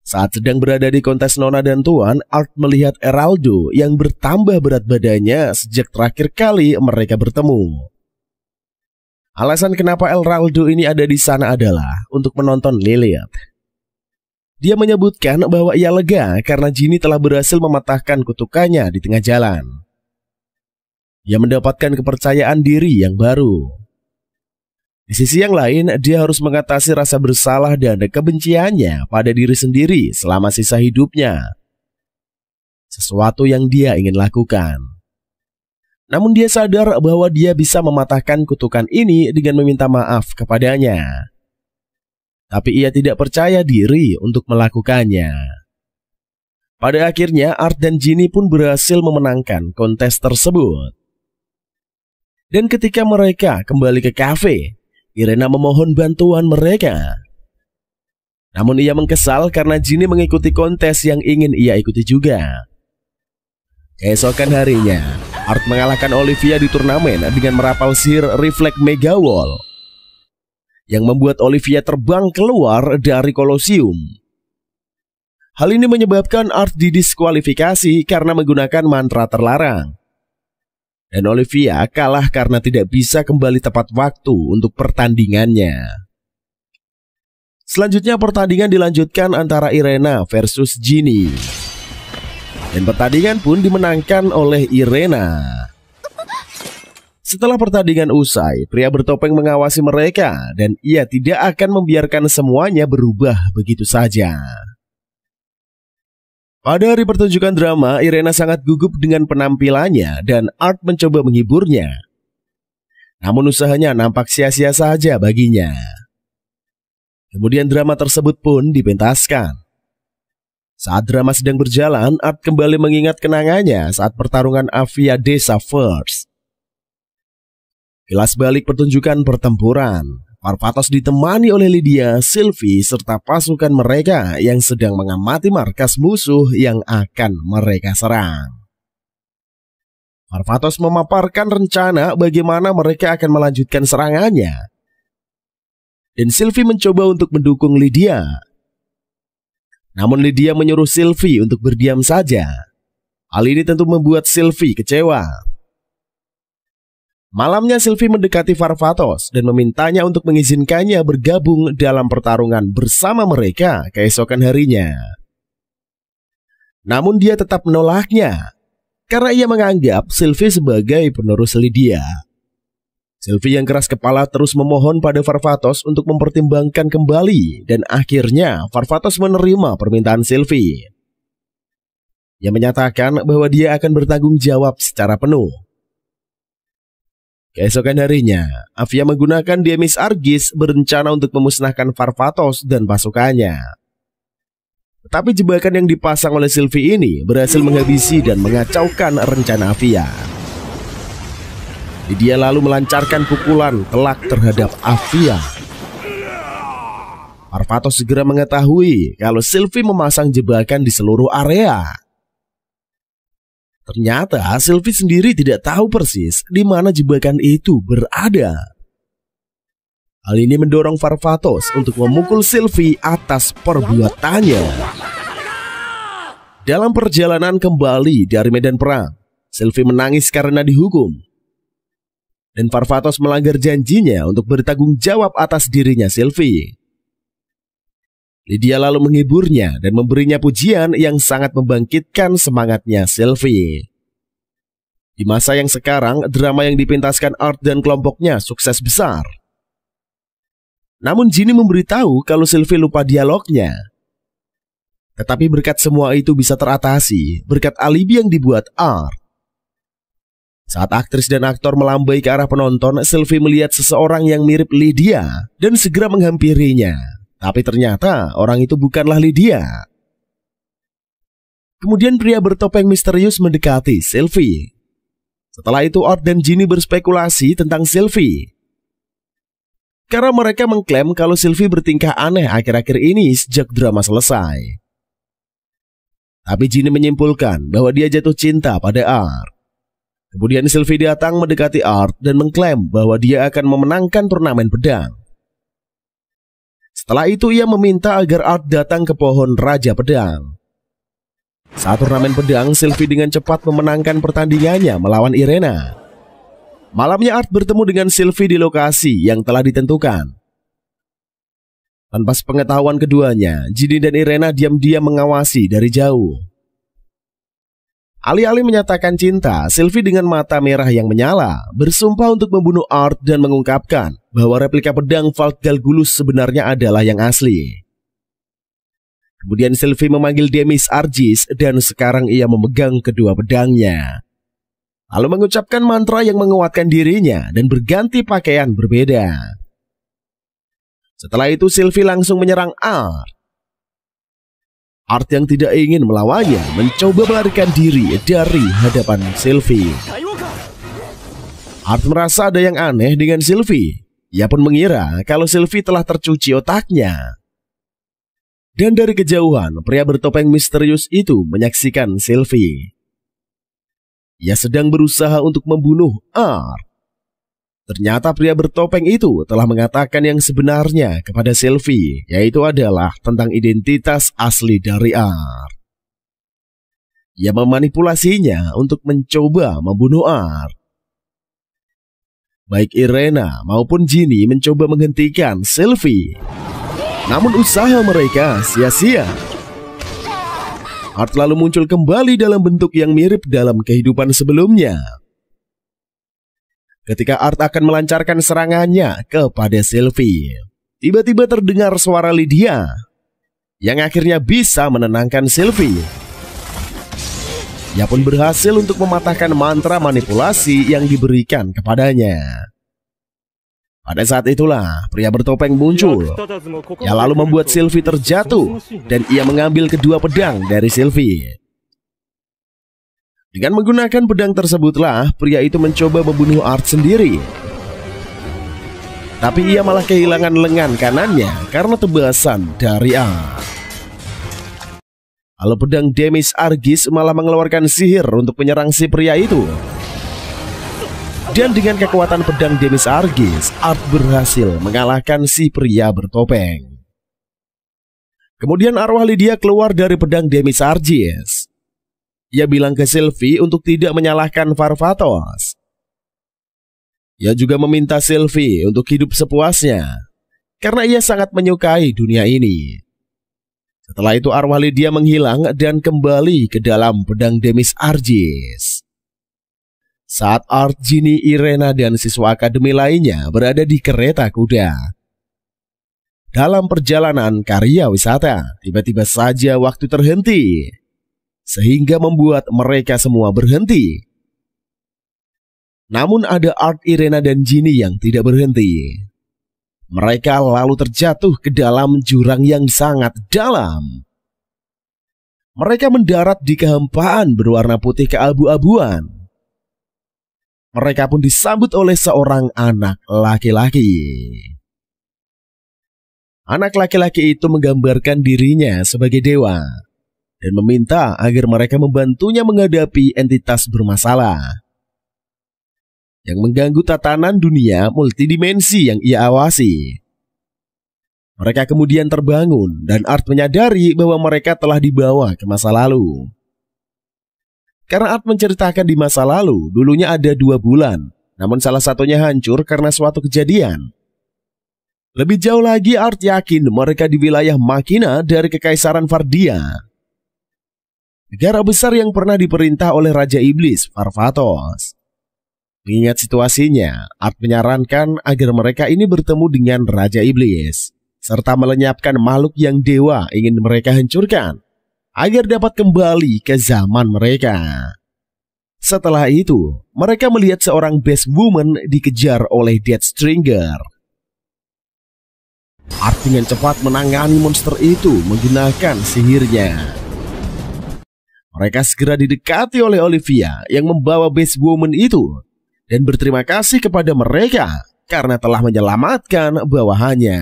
Saat sedang berada di kontes nona dan tuan, Art melihat Eraldo yang bertambah berat badannya sejak terakhir kali mereka bertemu. Alasan kenapa Eraldo ini ada di sana adalah untuk menonton Lilith. Dia menyebutkan bahwa ia lega karena Ginny telah berhasil mematahkan kutukannya di tengah jalan. Ia mendapatkan kepercayaan diri yang baru. Di sisi yang lain, dia harus mengatasi rasa bersalah dan kebenciannya pada diri sendiri selama sisa hidupnya. Sesuatu yang dia ingin lakukan. Namun dia sadar bahwa dia bisa mematahkan kutukan ini dengan meminta maaf kepadanya. Tapi ia tidak percaya diri untuk melakukannya. Pada akhirnya, Art dan Ginny pun berhasil memenangkan kontes tersebut. Dan ketika mereka kembali ke kafe, Irena memohon bantuan mereka. Namun ia mengkesal karena Ginny mengikuti kontes yang ingin ia ikuti juga. Keesokan harinya, Art mengalahkan Olivia di turnamen dengan merapal sihir Reflect Mega Wall, yang membuat Olivia terbang keluar dari kolosium. Hal ini menyebabkan Art didiskualifikasi karena menggunakan mantra terlarang. Dan Olivia kalah karena tidak bisa kembali tepat waktu untuk pertandingannya. Selanjutnya pertandingan dilanjutkan antara Irena versus Ginny. Dan pertandingan pun dimenangkan oleh Irena. Setelah pertandingan usai, pria bertopeng mengawasi mereka dan ia tidak akan membiarkan semuanya berubah begitu saja. Pada hari pertunjukan drama, Irena sangat gugup dengan penampilannya dan Art mencoba menghiburnya. Namun usahanya nampak sia-sia saja baginya. Kemudian drama tersebut pun dipentaskan. Saat drama sedang berjalan, Art kembali mengingat kenangannya saat pertarungan Avia Desa First. Kelas balik pertunjukan pertempuran. Parvatos ditemani oleh Lydia, Sylvie, serta pasukan mereka yang sedang mengamati markas musuh yang akan mereka serang. Parvatos memaparkan rencana bagaimana mereka akan melanjutkan serangannya. Dan Sylvie mencoba untuk mendukung Lydia. Namun Lydia menyuruh Sylvie untuk berdiam saja. Hal ini tentu membuat Sylvie kecewa. Malamnya Sylvie mendekati Varvatos dan memintanya untuk mengizinkannya bergabung dalam pertarungan bersama mereka keesokan harinya. Namun dia tetap menolaknya karena ia menganggap Sylvie sebagai penerus Lydia. Sylvie yang keras kepala terus memohon pada Varvatos untuk mempertimbangkan kembali dan akhirnya Varvatos menerima permintaan Sylvie. Ia menyatakan bahwa dia akan bertanggung jawab secara penuh. Keesokan harinya, Avia menggunakan Demis Argis berencana untuk memusnahkan Varvatos dan pasukannya. Tetapi jebakan yang dipasang oleh Sylvie ini berhasil menghabisi dan mengacaukan rencana Avia. Lydia lalu melancarkan pukulan telak terhadap Avia. Varvatos segera mengetahui kalau Sylvie memasang jebakan di seluruh area. Ternyata Sylvie sendiri tidak tahu persis di mana jebakan itu berada. Hal ini mendorong Varvatos untuk memukul Sylvie atas perbuatannya. Dalam perjalanan kembali dari medan perang, Sylvie menangis karena dihukum. Dan Varvatos melanggar janjinya untuk bertanggung jawab atas dirinya Sylvie. Lydia lalu menghiburnya dan memberinya pujian yang sangat membangkitkan semangatnya Sylvie. Di masa yang sekarang, drama yang dipintaskan Art dan kelompoknya sukses besar. Namun Ginny memberitahu kalau Sylvie lupa dialognya. Tetapi berkat semua itu bisa teratasi berkat alibi yang dibuat Art. Saat aktris dan aktor melambai ke arah penonton, Sylvie melihat seseorang yang mirip Lydia dan segera menghampirinya. Tapi ternyata orang itu bukanlah Lydia. Kemudian pria bertopeng misterius mendekati Sylvie. Setelah itu Art dan Ginny berspekulasi tentang Sylvie. Karena mereka mengklaim kalau Sylvie bertingkah aneh akhir-akhir ini sejak drama selesai. Tapi Ginny menyimpulkan bahwa dia jatuh cinta pada Art. Kemudian Sylvie datang mendekati Art dan mengklaim bahwa dia akan memenangkan turnamen pedang. Setelah itu ia meminta agar Art datang ke pohon Raja Pedang. Saat turnamen pedang, Sylvie dengan cepat memenangkan pertandingannya melawan Irena. Malamnya Art bertemu dengan Sylvie di lokasi yang telah ditentukan. Tanpa sepengetahuan keduanya, Ginny dan Irena diam-diam mengawasi dari jauh. Alih-alih menyatakan cinta, Sylvie dengan mata merah yang menyala bersumpah untuk membunuh Art dan mengungkapkan bahwa replika pedang Valt Galgulus sebenarnya adalah yang asli. Kemudian Sylvie memanggil Demis Argis dan sekarang ia memegang kedua pedangnya. Lalu mengucapkan mantra yang menguatkan dirinya dan berganti pakaian berbeda. Setelah itu Sylvie langsung menyerang Art. Art yang tidak ingin melawannya mencoba melarikan diri dari hadapan Sylvie. Art merasa ada yang aneh dengan Sylvie. Ia pun mengira kalau Sylvie telah tercuci otaknya. Dan dari kejauhan, pria bertopeng misterius itu menyaksikan Sylvie. Ia sedang berusaha untuk membunuh Art. Ternyata pria bertopeng itu telah mengatakan yang sebenarnya kepada Sylvie, yaitu adalah tentang identitas asli dari Art. Ia memanipulasinya untuk mencoba membunuh Art. Baik Irena maupun Ginny mencoba menghentikan Sylvie. Namun usaha mereka sia-sia. Art lalu muncul kembali dalam bentuk yang mirip dalam kehidupan sebelumnya. Ketika Art akan melancarkan serangannya kepada Sylvie, tiba-tiba terdengar suara Lydia yang akhirnya bisa menenangkan Sylvie. Ia pun berhasil untuk mematahkan mantra manipulasi yang diberikan kepadanya. Pada saat itulah pria bertopeng muncul. Ia lalu membuat Sylvie terjatuh dan ia mengambil kedua pedang dari Sylvie. Dengan menggunakan pedang tersebutlah pria itu mencoba membunuh Art sendiri. Tapi ia malah kehilangan lengan kanannya karena tebasan dari Art. Lalu pedang Demis Argis malah mengeluarkan sihir untuk menyerang si pria itu. Dan dengan kekuatan pedang Demis Argis, Art berhasil mengalahkan si pria bertopeng. Kemudian arwah Lydia keluar dari pedang Demis Argis. Ia bilang ke Sylvie untuk tidak menyalahkan Varvatos. Ia juga meminta Sylvie untuk hidup sepuasnya karena ia sangat menyukai dunia ini. Setelah itu arwah Lydia menghilang dan kembali ke dalam pedang Demis Argis. Saat Art, Ginny, Irena, dan siswa akademi lainnya berada di kereta kuda dalam perjalanan karya wisata, tiba-tiba saja waktu terhenti, sehingga membuat mereka semua berhenti. Namun ada Art, Irena, dan Ginny yang tidak berhenti. Mereka lalu terjatuh ke dalam jurang yang sangat dalam. Mereka mendarat di kehampaan berwarna putih keabu-abuan. Mereka pun disambut oleh seorang anak laki-laki. Anak laki-laki itu menggambarkan dirinya sebagai dewa dan meminta agar mereka membantunya menghadapi entitas bermasalah yang mengganggu tatanan dunia multidimensi yang ia awasi. Mereka kemudian terbangun dan Art menyadari bahwa mereka telah dibawa ke masa lalu. Karena Art menceritakan di masa lalu, dulunya ada 2 bulan, namun salah satunya hancur karena suatu kejadian. Lebih jauh lagi, Art yakin mereka di wilayah Makina dari Kekaisaran Vardia, negara besar yang pernah diperintah oleh Raja Iblis, Varvatos. Mengingat situasinya, Art menyarankan agar mereka ini bertemu dengan Raja Iblis, serta melenyapkan makhluk yang dewa ingin mereka hancurkan, agar dapat kembali ke zaman mereka. Setelah itu, mereka melihat seorang Beast Woman dikejar oleh Deathstringer. Art dengan cepat menangani monster itu menggunakan sihirnya. Mereka segera didekati oleh Olivia yang membawa Beast Woman itu dan berterima kasih kepada mereka karena telah menyelamatkan bawahannya.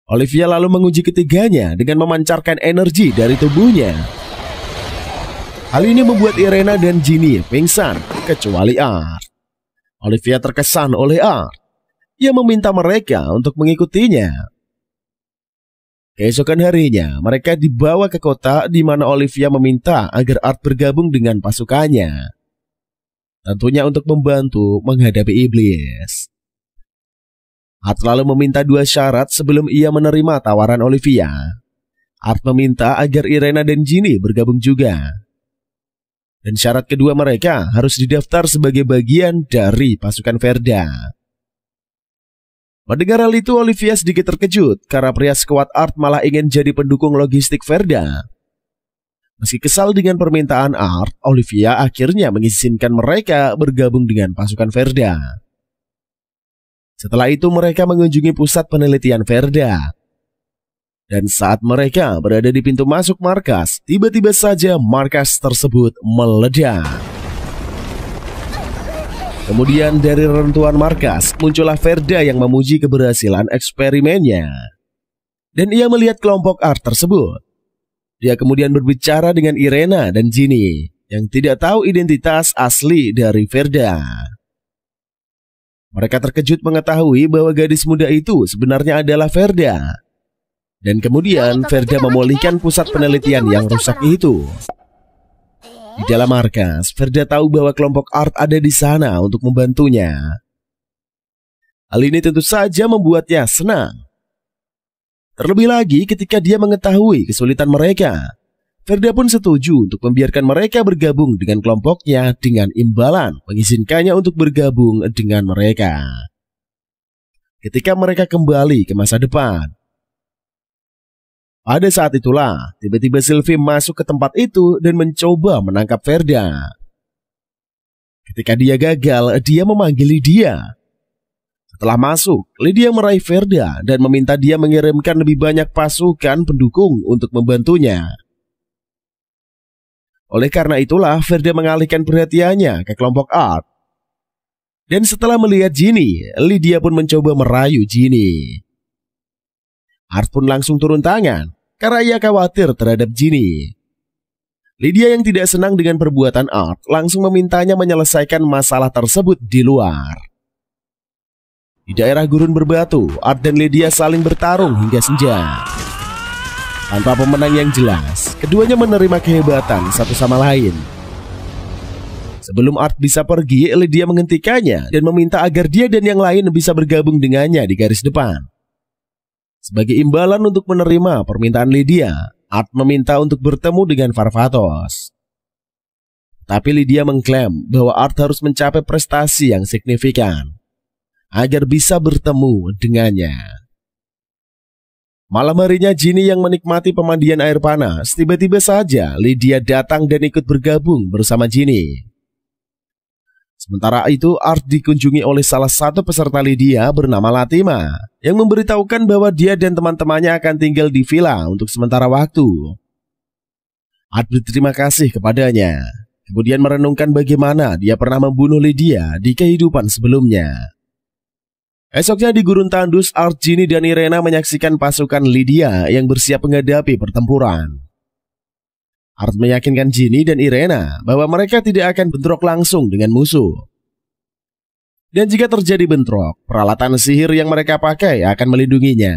Olivia lalu menguji ketiganya dengan memancarkan energi dari tubuhnya. Hal ini membuat Irena dan Ginny pingsan, kecuali Art. Olivia terkesan oleh Art. Ia meminta mereka untuk mengikutinya. Keesokan harinya, mereka dibawa ke kota di mana Olivia meminta agar Art bergabung dengan pasukannya. Tentunya untuk membantu menghadapi iblis. Art lalu meminta 2 syarat sebelum ia menerima tawaran Olivia. Art meminta agar Irena dan Ginny bergabung juga. Dan syarat kedua mereka harus didaftar sebagai bagian dari pasukan Verda. Mendengar hal itu, Olivia sedikit terkejut karena pria sekuat Art malah ingin jadi pendukung logistik Verda. Meski kesal dengan permintaan Art, Olivia akhirnya mengizinkan mereka bergabung dengan pasukan Verda. Setelah itu mereka mengunjungi pusat penelitian Verda. Dan saat mereka berada di pintu masuk markas, tiba-tiba saja markas tersebut meledak. Kemudian dari reruntuhan markas, muncullah Verda yang memuji keberhasilan eksperimennya. Dan ia melihat kelompok Art tersebut. Dia kemudian berbicara dengan Irena dan Ginny yang tidak tahu identitas asli dari Verda. Mereka terkejut mengetahui bahwa gadis muda itu sebenarnya adalah Verda. Dan kemudian Verda memulihkan pusat penelitian yang rusak itu. Di dalam markas, Verda tahu bahwa kelompok Art ada di sana untuk membantunya. Hal ini tentu saja membuatnya senang. Terlebih lagi ketika dia mengetahui kesulitan mereka, Verda pun setuju untuk membiarkan mereka bergabung dengan kelompoknya dengan imbalan mengizinkannya untuk bergabung dengan mereka. Ketika mereka kembali ke masa depan, pada saat itulah tiba-tiba Sylvie masuk ke tempat itu dan mencoba menangkap Verda. Ketika dia gagal, dia memanggil Lydia. Setelah masuk, Lydia meraih Verda dan meminta dia mengirimkan lebih banyak pasukan pendukung untuk membantunya. Oleh karena itulah, Verda mengalihkan perhatiannya ke kelompok Art. Dan setelah melihat Ginny, Lydia pun mencoba merayu Ginny. Art pun langsung turun tangan karena ia khawatir terhadap Ginny. Lydia yang tidak senang dengan perbuatan Art langsung memintanya menyelesaikan masalah tersebut di luar. Di daerah gurun berbatu, Art dan Lydia saling bertarung hingga senja. Tanpa pemenang yang jelas, keduanya menerima kehebatan satu sama lain. Sebelum Art bisa pergi, Lydia menghentikannya dan meminta agar dia dan yang lain bisa bergabung dengannya di garis depan. Sebagai imbalan untuk menerima permintaan Lydia, Art meminta untuk bertemu dengan Varvatos. Tapi Lydia mengklaim bahwa Art harus mencapai prestasi yang signifikan agar bisa bertemu dengannya. Malam harinya Ginny yang menikmati pemandian air panas, tiba-tiba saja Lydia datang dan ikut bergabung bersama Ginny. Sementara itu, Art dikunjungi oleh salah satu peserta Lydia bernama Latima yang memberitahukan bahwa dia dan teman-temannya akan tinggal di villa untuk sementara waktu. Art berterima kasih kepadanya, kemudian merenungkan bagaimana dia pernah membunuh Lydia di kehidupan sebelumnya. Esoknya di gurun tandus, Art, Ginny, dan Irena menyaksikan pasukan Lydia yang bersiap menghadapi pertempuran. Art meyakinkan Ginny dan Irena bahwa mereka tidak akan bentrok langsung dengan musuh. Dan jika terjadi bentrok, peralatan sihir yang mereka pakai akan melindunginya.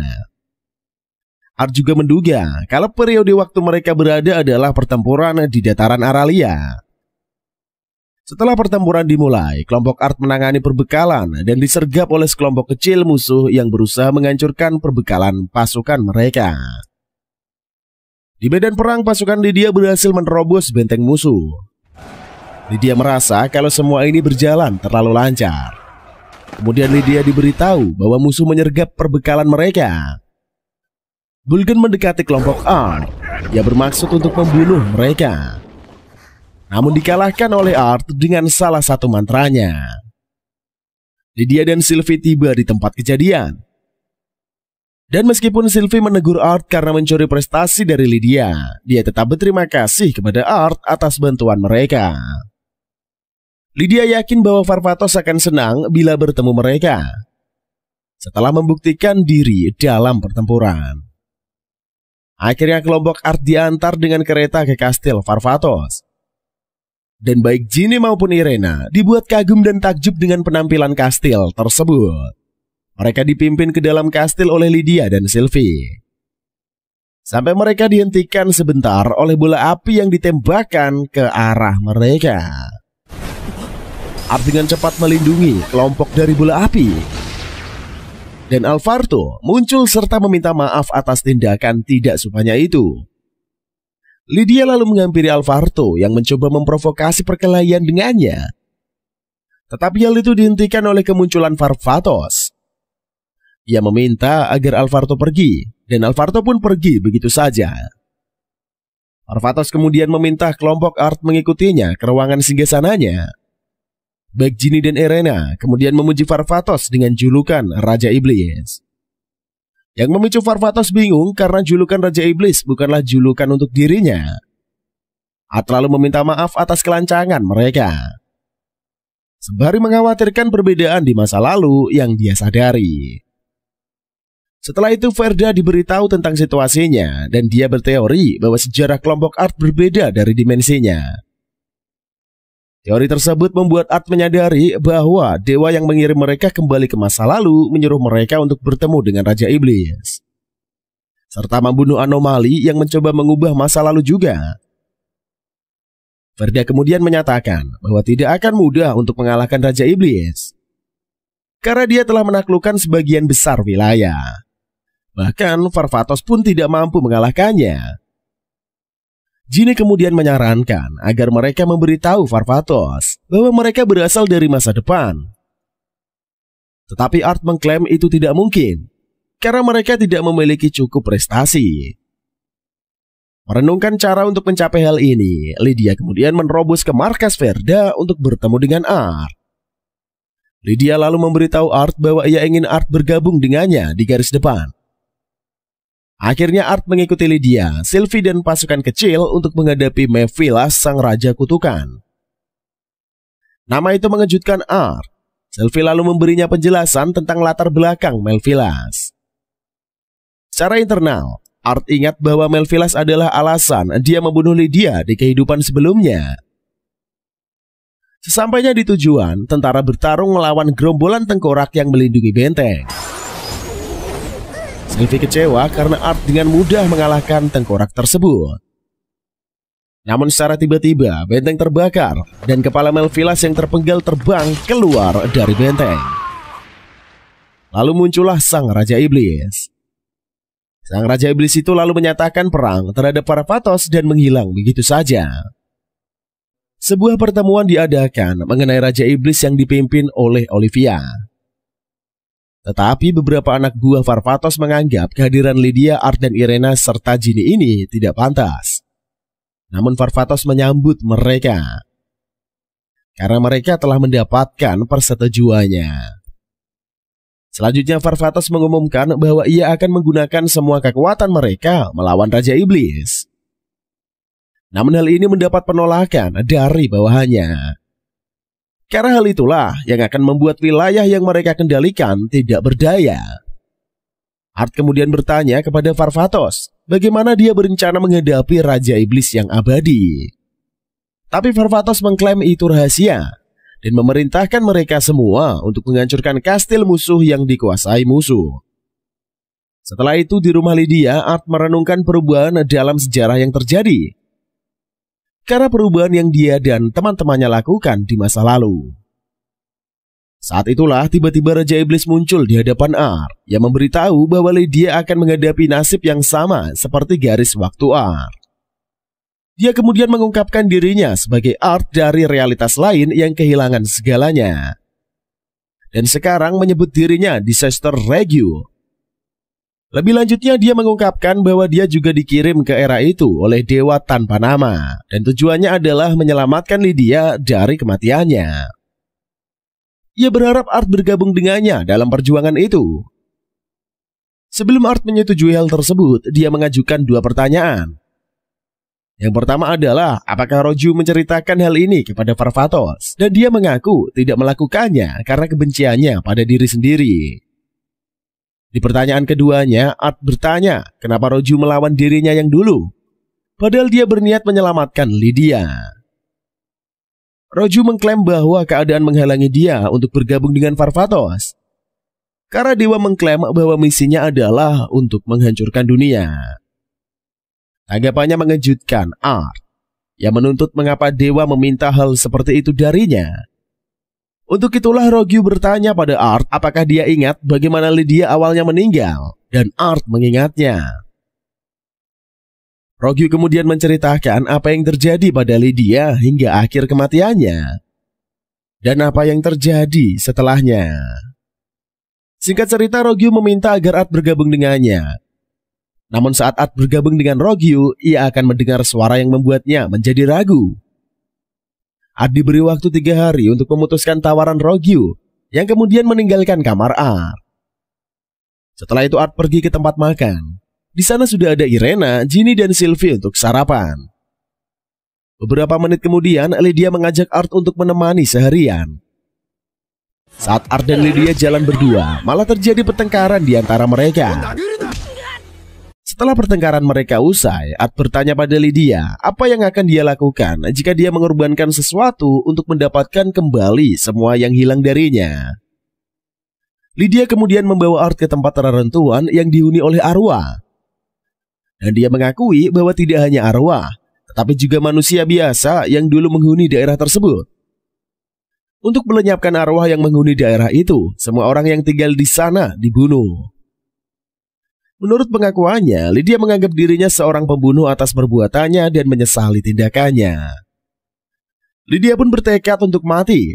Art juga menduga kalau periode waktu mereka berada adalah pertempuran di dataran Aralia. Setelah pertempuran dimulai, kelompok Art menangani perbekalan dan disergap oleh sekelompok kecil musuh yang berusaha menghancurkan perbekalan pasukan mereka. Di medan perang, pasukan Lydia berhasil menerobos benteng musuh. Lydia merasa kalau semua ini berjalan terlalu lancar. Kemudian Lydia diberitahu bahwa musuh menyergap perbekalan mereka. Bulgen mendekati kelompok Art. Ia bermaksud untuk membunuh mereka, namun dikalahkan oleh Art dengan salah satu mantranya. Lydia dan Sylvie tiba di tempat kejadian. Dan meskipun Sylvie menegur Art karena mencuri prestasi dari Lydia, dia tetap berterima kasih kepada Art atas bantuan mereka. Lydia yakin bahwa Varvatos akan senang bila bertemu mereka setelah membuktikan diri dalam pertempuran. Akhirnya kelompok Art diantar dengan kereta ke kastil Varvatos. Dan baik Ginny maupun Irena dibuat kagum dan takjub dengan penampilan kastil tersebut. Mereka dipimpin ke dalam kastil oleh Lydia dan Sylvie, sampai mereka dihentikan sebentar oleh bola api yang ditembakkan ke arah mereka. Art dengan cepat melindungi kelompok dari bola api. Dan Alvarto muncul serta meminta maaf atas tindakan tidak sopannya itu. Lydia lalu menghampiri Alvarto yang mencoba memprovokasi perkelahian dengannya. Tetapi hal itu dihentikan oleh kemunculan Varvatos. Ia meminta agar Alvarto pergi, dan Alvarto pun pergi begitu saja. Varvatos kemudian meminta kelompok Art mengikutinya ke ruangan singgasananya. Baik Ginny dan Irena kemudian memuji Varvatos dengan julukan Raja Iblis. Yang memicu Varvatos bingung karena julukan Raja Iblis bukanlah julukan untuk dirinya. Art lalu meminta maaf atas kelancangan mereka, sembari mengkhawatirkan perbedaan di masa lalu yang dia sadari. Setelah itu Verda diberitahu tentang situasinya dan dia berteori bahwa sejarah kelompok Art berbeda dari dimensinya. Teori tersebut membuat Art menyadari bahwa dewa yang mengirim mereka kembali ke masa lalu menyuruh mereka untuk bertemu dengan Raja Iblis, serta membunuh anomali yang mencoba mengubah masa lalu juga. Verda kemudian menyatakan bahwa tidak akan mudah untuk mengalahkan Raja Iblis, karena dia telah menaklukkan sebagian besar wilayah. Bahkan Varvatos pun tidak mampu mengalahkannya. Ginny kemudian menyarankan agar mereka memberitahu Varvatos bahwa mereka berasal dari masa depan. Tetapi Art mengklaim itu tidak mungkin, karena mereka tidak memiliki cukup prestasi. Merenungkan cara untuk mencapai hal ini, Lydia kemudian menerobos ke markas Verda untuk bertemu dengan Art. Lydia lalu memberitahu Art bahwa ia ingin Art bergabung dengannya di garis depan. Akhirnya Art mengikuti Lydia, Sylvie dan pasukan kecil untuk menghadapi Mephilas, sang raja kutukan. Nama itu mengejutkan Art. Sylvie lalu memberinya penjelasan tentang latar belakang Mephilas. Secara internal, Art ingat bahwa Mephilas adalah alasan dia membunuh Lydia di kehidupan sebelumnya. Sesampainya di tujuan, tentara bertarung melawan gerombolan tengkorak yang melindungi benteng. Sylvie kecewa karena Art dengan mudah mengalahkan tengkorak tersebut. Namun secara tiba-tiba benteng terbakar dan kepala Melvilas yang terpenggal terbang keluar dari benteng. Lalu muncullah Sang Raja Iblis. Sang Raja Iblis itu lalu menyatakan perang terhadap Varvatos dan menghilang begitu saja. Sebuah pertemuan diadakan mengenai Raja Iblis yang dipimpin oleh Olivia. Tetapi beberapa anak buah Varvatos menganggap kehadiran Lydia, Art, dan Irena serta Ginny ini tidak pantas. Namun Varvatos menyambut mereka karena mereka telah mendapatkan persetujuannya. Selanjutnya Varvatos mengumumkan bahwa ia akan menggunakan semua kekuatan mereka melawan Raja Iblis. Namun hal ini mendapat penolakan dari bawahannya. Karena hal itulah yang akan membuat wilayah yang mereka kendalikan tidak berdaya. Art kemudian bertanya kepada Varvatos bagaimana dia berencana menghadapi Raja Iblis yang abadi. Tapi Varvatos mengklaim itu rahasia dan memerintahkan mereka semua untuk menghancurkan kastil musuh yang dikuasai musuh. Setelah itu di rumah Lydia, Art merenungkan perubahan dalam sejarah yang terjadi. Karena perubahan yang dia dan teman-temannya lakukan di masa lalu. Saat itulah tiba-tiba Raja Iblis muncul di hadapan Art yang memberitahu bahwa Lydia akan menghadapi nasib yang sama seperti garis waktu Art. Dia kemudian mengungkapkan dirinya sebagai Art dari realitas lain yang kehilangan segalanya. Dan sekarang menyebut dirinya Disaster Regio. Lebih lanjutnya dia mengungkapkan bahwa dia juga dikirim ke era itu oleh dewa tanpa nama. Dan tujuannya adalah menyelamatkan Lydia dari kematiannya. Ia berharap Art bergabung dengannya dalam perjuangan itu. Sebelum Art menyetujui hal tersebut, dia mengajukan dua pertanyaan. Yang pertama adalah, apakah Roju menceritakan hal ini kepada Varvatos? Dan dia mengaku tidak melakukannya karena kebenciannya pada diri sendiri. Di pertanyaan keduanya, Art bertanya kenapa Roju melawan dirinya yang dulu, padahal dia berniat menyelamatkan Lydia. Roju mengklaim bahwa keadaan menghalangi dia untuk bergabung dengan Varvatos. Karena dewa mengklaim bahwa misinya adalah untuk menghancurkan dunia. Tanggapannya mengejutkan Art, yang menuntut mengapa dewa meminta hal seperti itu darinya. Untuk itulah Roju bertanya pada Art apakah dia ingat bagaimana Lydia awalnya meninggal, dan Art mengingatnya. Roju kemudian menceritakan apa yang terjadi pada Lydia hingga akhir kematiannya, dan apa yang terjadi setelahnya. Singkat cerita, Roju meminta agar Art bergabung dengannya. Namun saat Art bergabung dengan Roju, ia akan mendengar suara yang membuatnya menjadi ragu. Art diberi waktu 3 hari untuk memutuskan tawaran Roju, yang kemudian meninggalkan kamar Art. Setelah itu Art pergi ke tempat makan. Di sana sudah ada Irena, Ginny, dan Sylvie untuk sarapan. Beberapa menit kemudian, Lydia mengajak Art untuk menemani seharian. Saat Art dan Lydia jalan berdua, malah terjadi pertengkaran di antara mereka. Setelah pertengkaran mereka usai, Art bertanya pada Lydia apa yang akan dia lakukan jika dia mengorbankan sesuatu untuk mendapatkan kembali semua yang hilang darinya. Lydia kemudian membawa Art ke tempat reruntuhan yang dihuni oleh arwah. Dan dia mengakui bahwa tidak hanya arwah, tetapi juga manusia biasa yang dulu menghuni daerah tersebut. Untuk melenyapkan arwah yang menghuni daerah itu, semua orang yang tinggal di sana dibunuh. Menurut pengakuannya, Lydia menganggap dirinya seorang pembunuh atas perbuatannya dan menyesali tindakannya. Lydia pun bertekad untuk mati.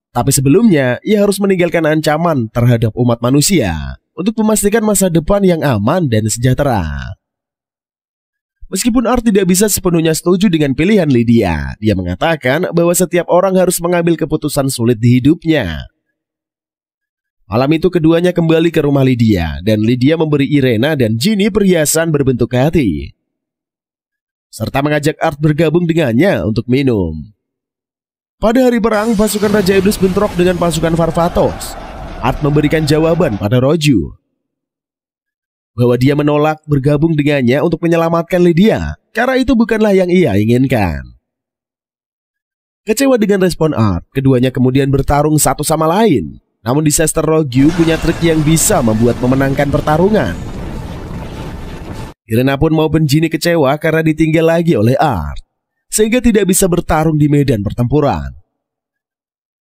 Tapi sebelumnya, ia harus meninggalkan ancaman terhadap umat manusia untuk memastikan masa depan yang aman dan sejahtera. Meskipun Art tidak bisa sepenuhnya setuju dengan pilihan Lydia, dia mengatakan bahwa setiap orang harus mengambil keputusan sulit di hidupnya. Malam itu keduanya kembali ke rumah Lydia, dan Lydia memberi Irena dan Ginny perhiasan berbentuk hati, serta mengajak Art bergabung dengannya untuk minum. Pada hari perang, pasukan Raja Iblis bentrok dengan pasukan Varvatos. Art memberikan jawaban pada Roju bahwa dia menolak bergabung dengannya untuk menyelamatkan Lydia, karena itu bukanlah yang ia inginkan. Kecewa dengan respon Art, keduanya kemudian bertarung satu sama lain. Namun Disaster Roju punya trik yang bisa membuat memenangkan pertarungan. Irena pun maupun Ginny kecewa karena ditinggal lagi oleh Art. sehingga tidak bisa bertarung di medan pertempuran.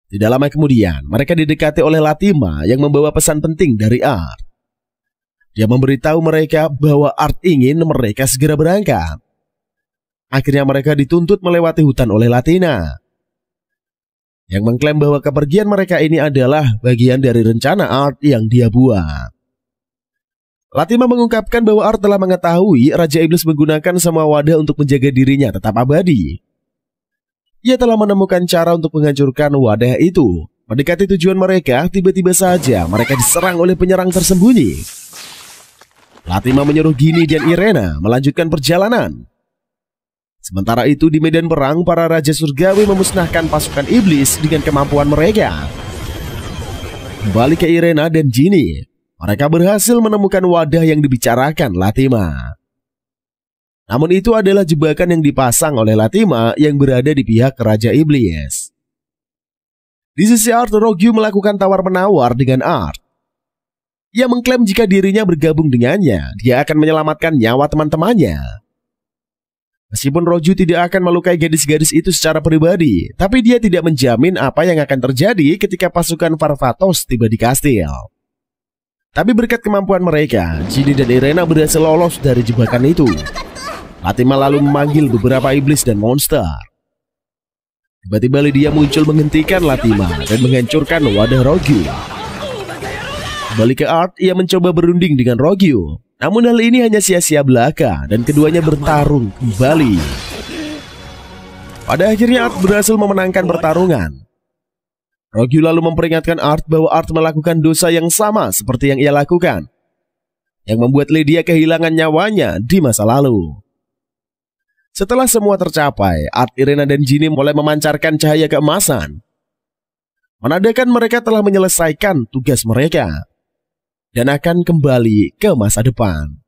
Tidak lama kemudian, mereka didekati oleh Latima yang membawa pesan penting dari Art. Dia memberitahu mereka bahwa Art ingin mereka segera berangkat. Akhirnya mereka dituntut melewati hutan oleh Latina, yang mengklaim bahwa kepergian mereka ini adalah bagian dari rencana Art yang dia buat. Latima mengungkapkan bahwa Art telah mengetahui Raja Iblis menggunakan semua wadah untuk menjaga dirinya tetap abadi. Ia telah menemukan cara untuk menghancurkan wadah itu. Mendekati tujuan mereka, tiba-tiba saja mereka diserang oleh penyerang tersembunyi. Latima menyuruh Ginny dan Irena melanjutkan perjalanan. Sementara itu di medan perang, para Raja Surgawi memusnahkan pasukan iblis dengan kemampuan mereka. Kembali ke Irena dan Ginny, mereka berhasil menemukan wadah yang dibicarakan Latima. Namun itu adalah jebakan yang dipasang oleh Latima yang berada di pihak Raja Iblis. Di sisi Art, Rogue melakukan tawar-menawar dengan Art. Ia mengklaim jika dirinya bergabung dengannya, dia akan menyelamatkan nyawa teman-temannya. Meskipun Rogue tidak akan melukai gadis-gadis itu secara pribadi, tapi dia tidak menjamin apa yang akan terjadi ketika pasukan Farfatos tiba di kastil. Tapi berkat kemampuan mereka, Ginny dan Irena berhasil lolos dari jebakan itu. Latima lalu memanggil beberapa iblis dan monster. Tiba-tiba Lydia muncul menghentikan Latima dan menghancurkan wadah Rogue. Kembali ke Art, ia mencoba berunding dengan Rogue. Namun hal ini hanya sia-sia belaka dan keduanya bertarung kembali. Pada akhirnya Art berhasil memenangkan pertarungan. Rogue lalu memperingatkan Art bahwa Art melakukan dosa yang sama seperti yang ia lakukan, yang membuat Lydia kehilangan nyawanya di masa lalu. Setelah semua tercapai, Art, Irena, dan Ginny mulai memancarkan cahaya keemasan, menandakan mereka telah menyelesaikan tugas mereka dan akan kembali ke masa depan.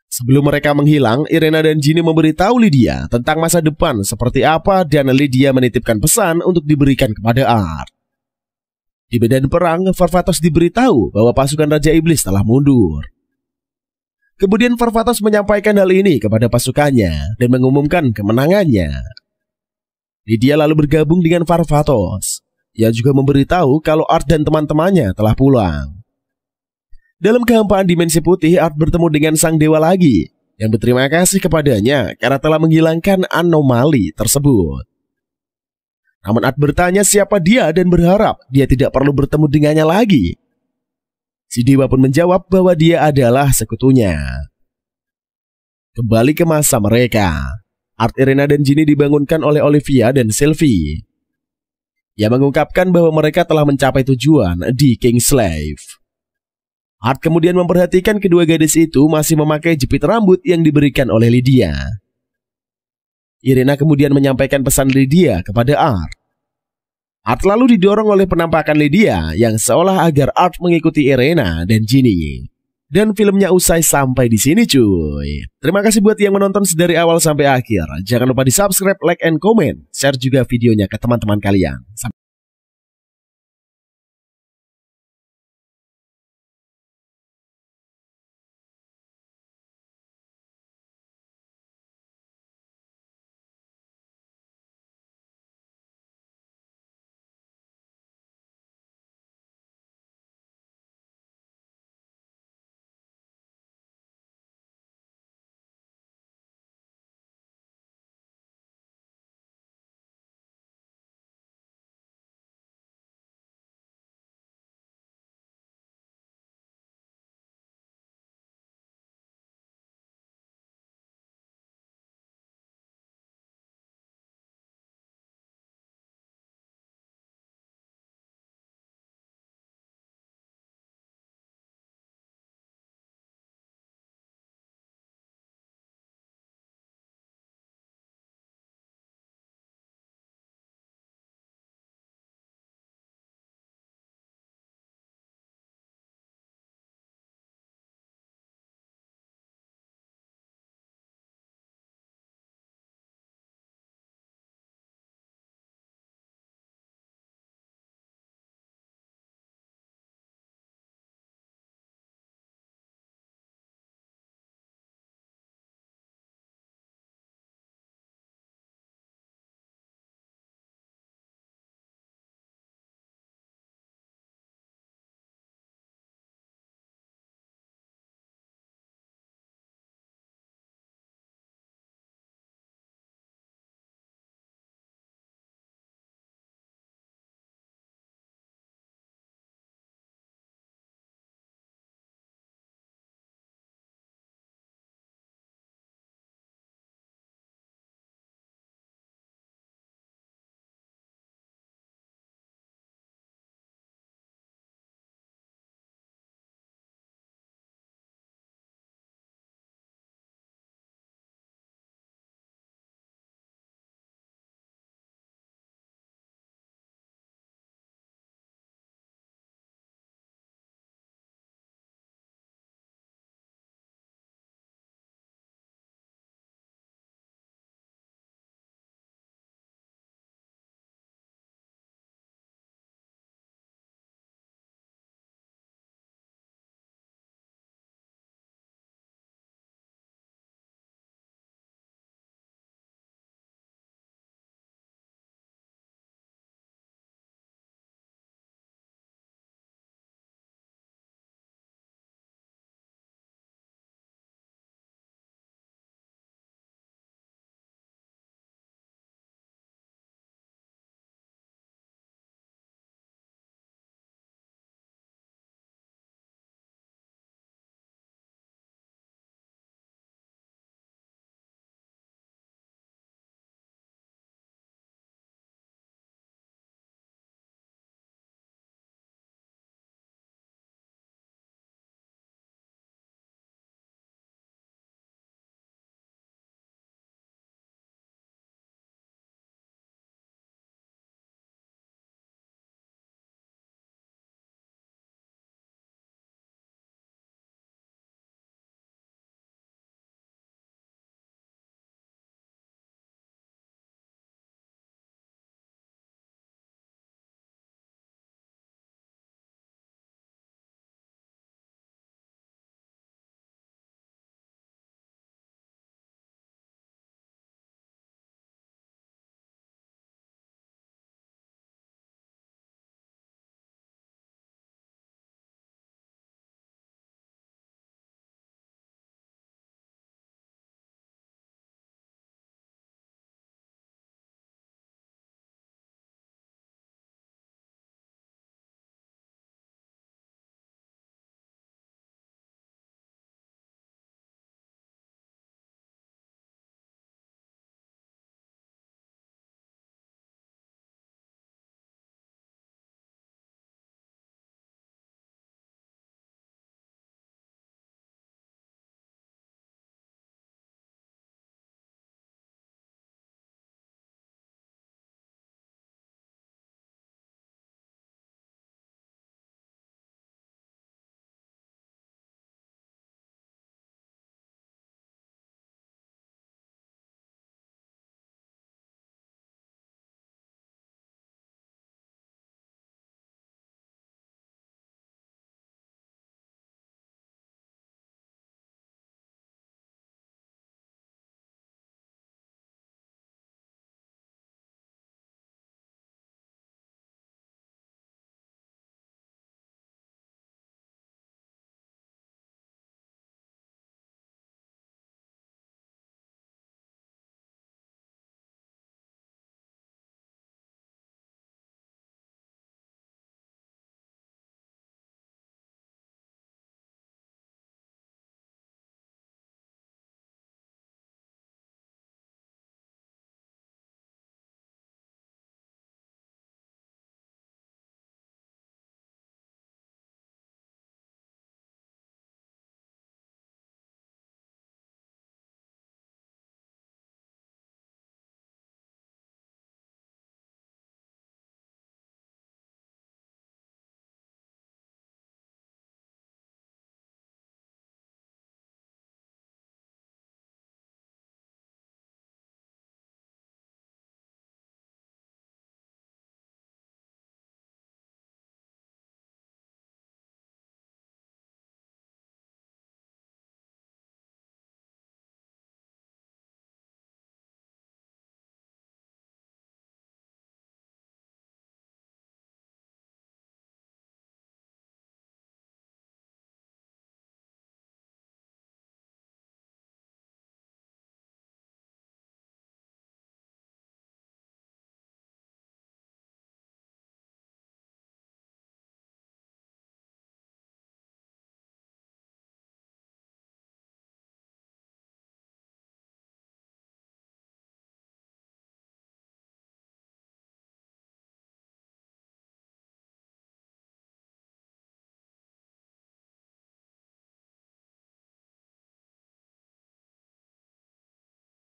Sebelum mereka menghilang, Irena dan Ginny memberitahu Lydia tentang masa depan seperti apa dan Lydia menitipkan pesan untuk diberikan kepada Art. Di medan perang, Farfatos diberitahu bahwa pasukan Raja Iblis telah mundur. Kemudian Farfatos menyampaikan hal ini kepada pasukannya dan mengumumkan kemenangannya. Lydia lalu bergabung dengan Farfatos. Ia juga memberitahu kalau Art dan teman-temannya telah pulang. Dalam kehampaan dimensi putih, Art bertemu dengan sang dewa lagi yang berterima kasih kepadanya karena telah menghilangkan anomali tersebut. Namun Art bertanya siapa dia dan berharap dia tidak perlu bertemu dengannya lagi. Si dewa pun menjawab bahwa dia adalah sekutunya. Kembali ke masa mereka, Art, Irena, dan Ginny dibangunkan oleh Olivia dan Sylvie. Ia mengungkapkan bahwa mereka telah mencapai tujuan di Kingslave. Art kemudian memperhatikan kedua gadis itu masih memakai jepit rambut yang diberikan oleh Lydia. Irena kemudian menyampaikan pesan Lydia kepada Art. Art lalu didorong oleh penampakan Lydia yang seolah agar Art mengikuti Irena dan Ginny. Dan filmnya usai sampai di sini cuy. Terima kasih buat yang menonton dari awal sampai akhir. Jangan lupa di subscribe, like, and comment. Share juga videonya ke teman-teman kalian.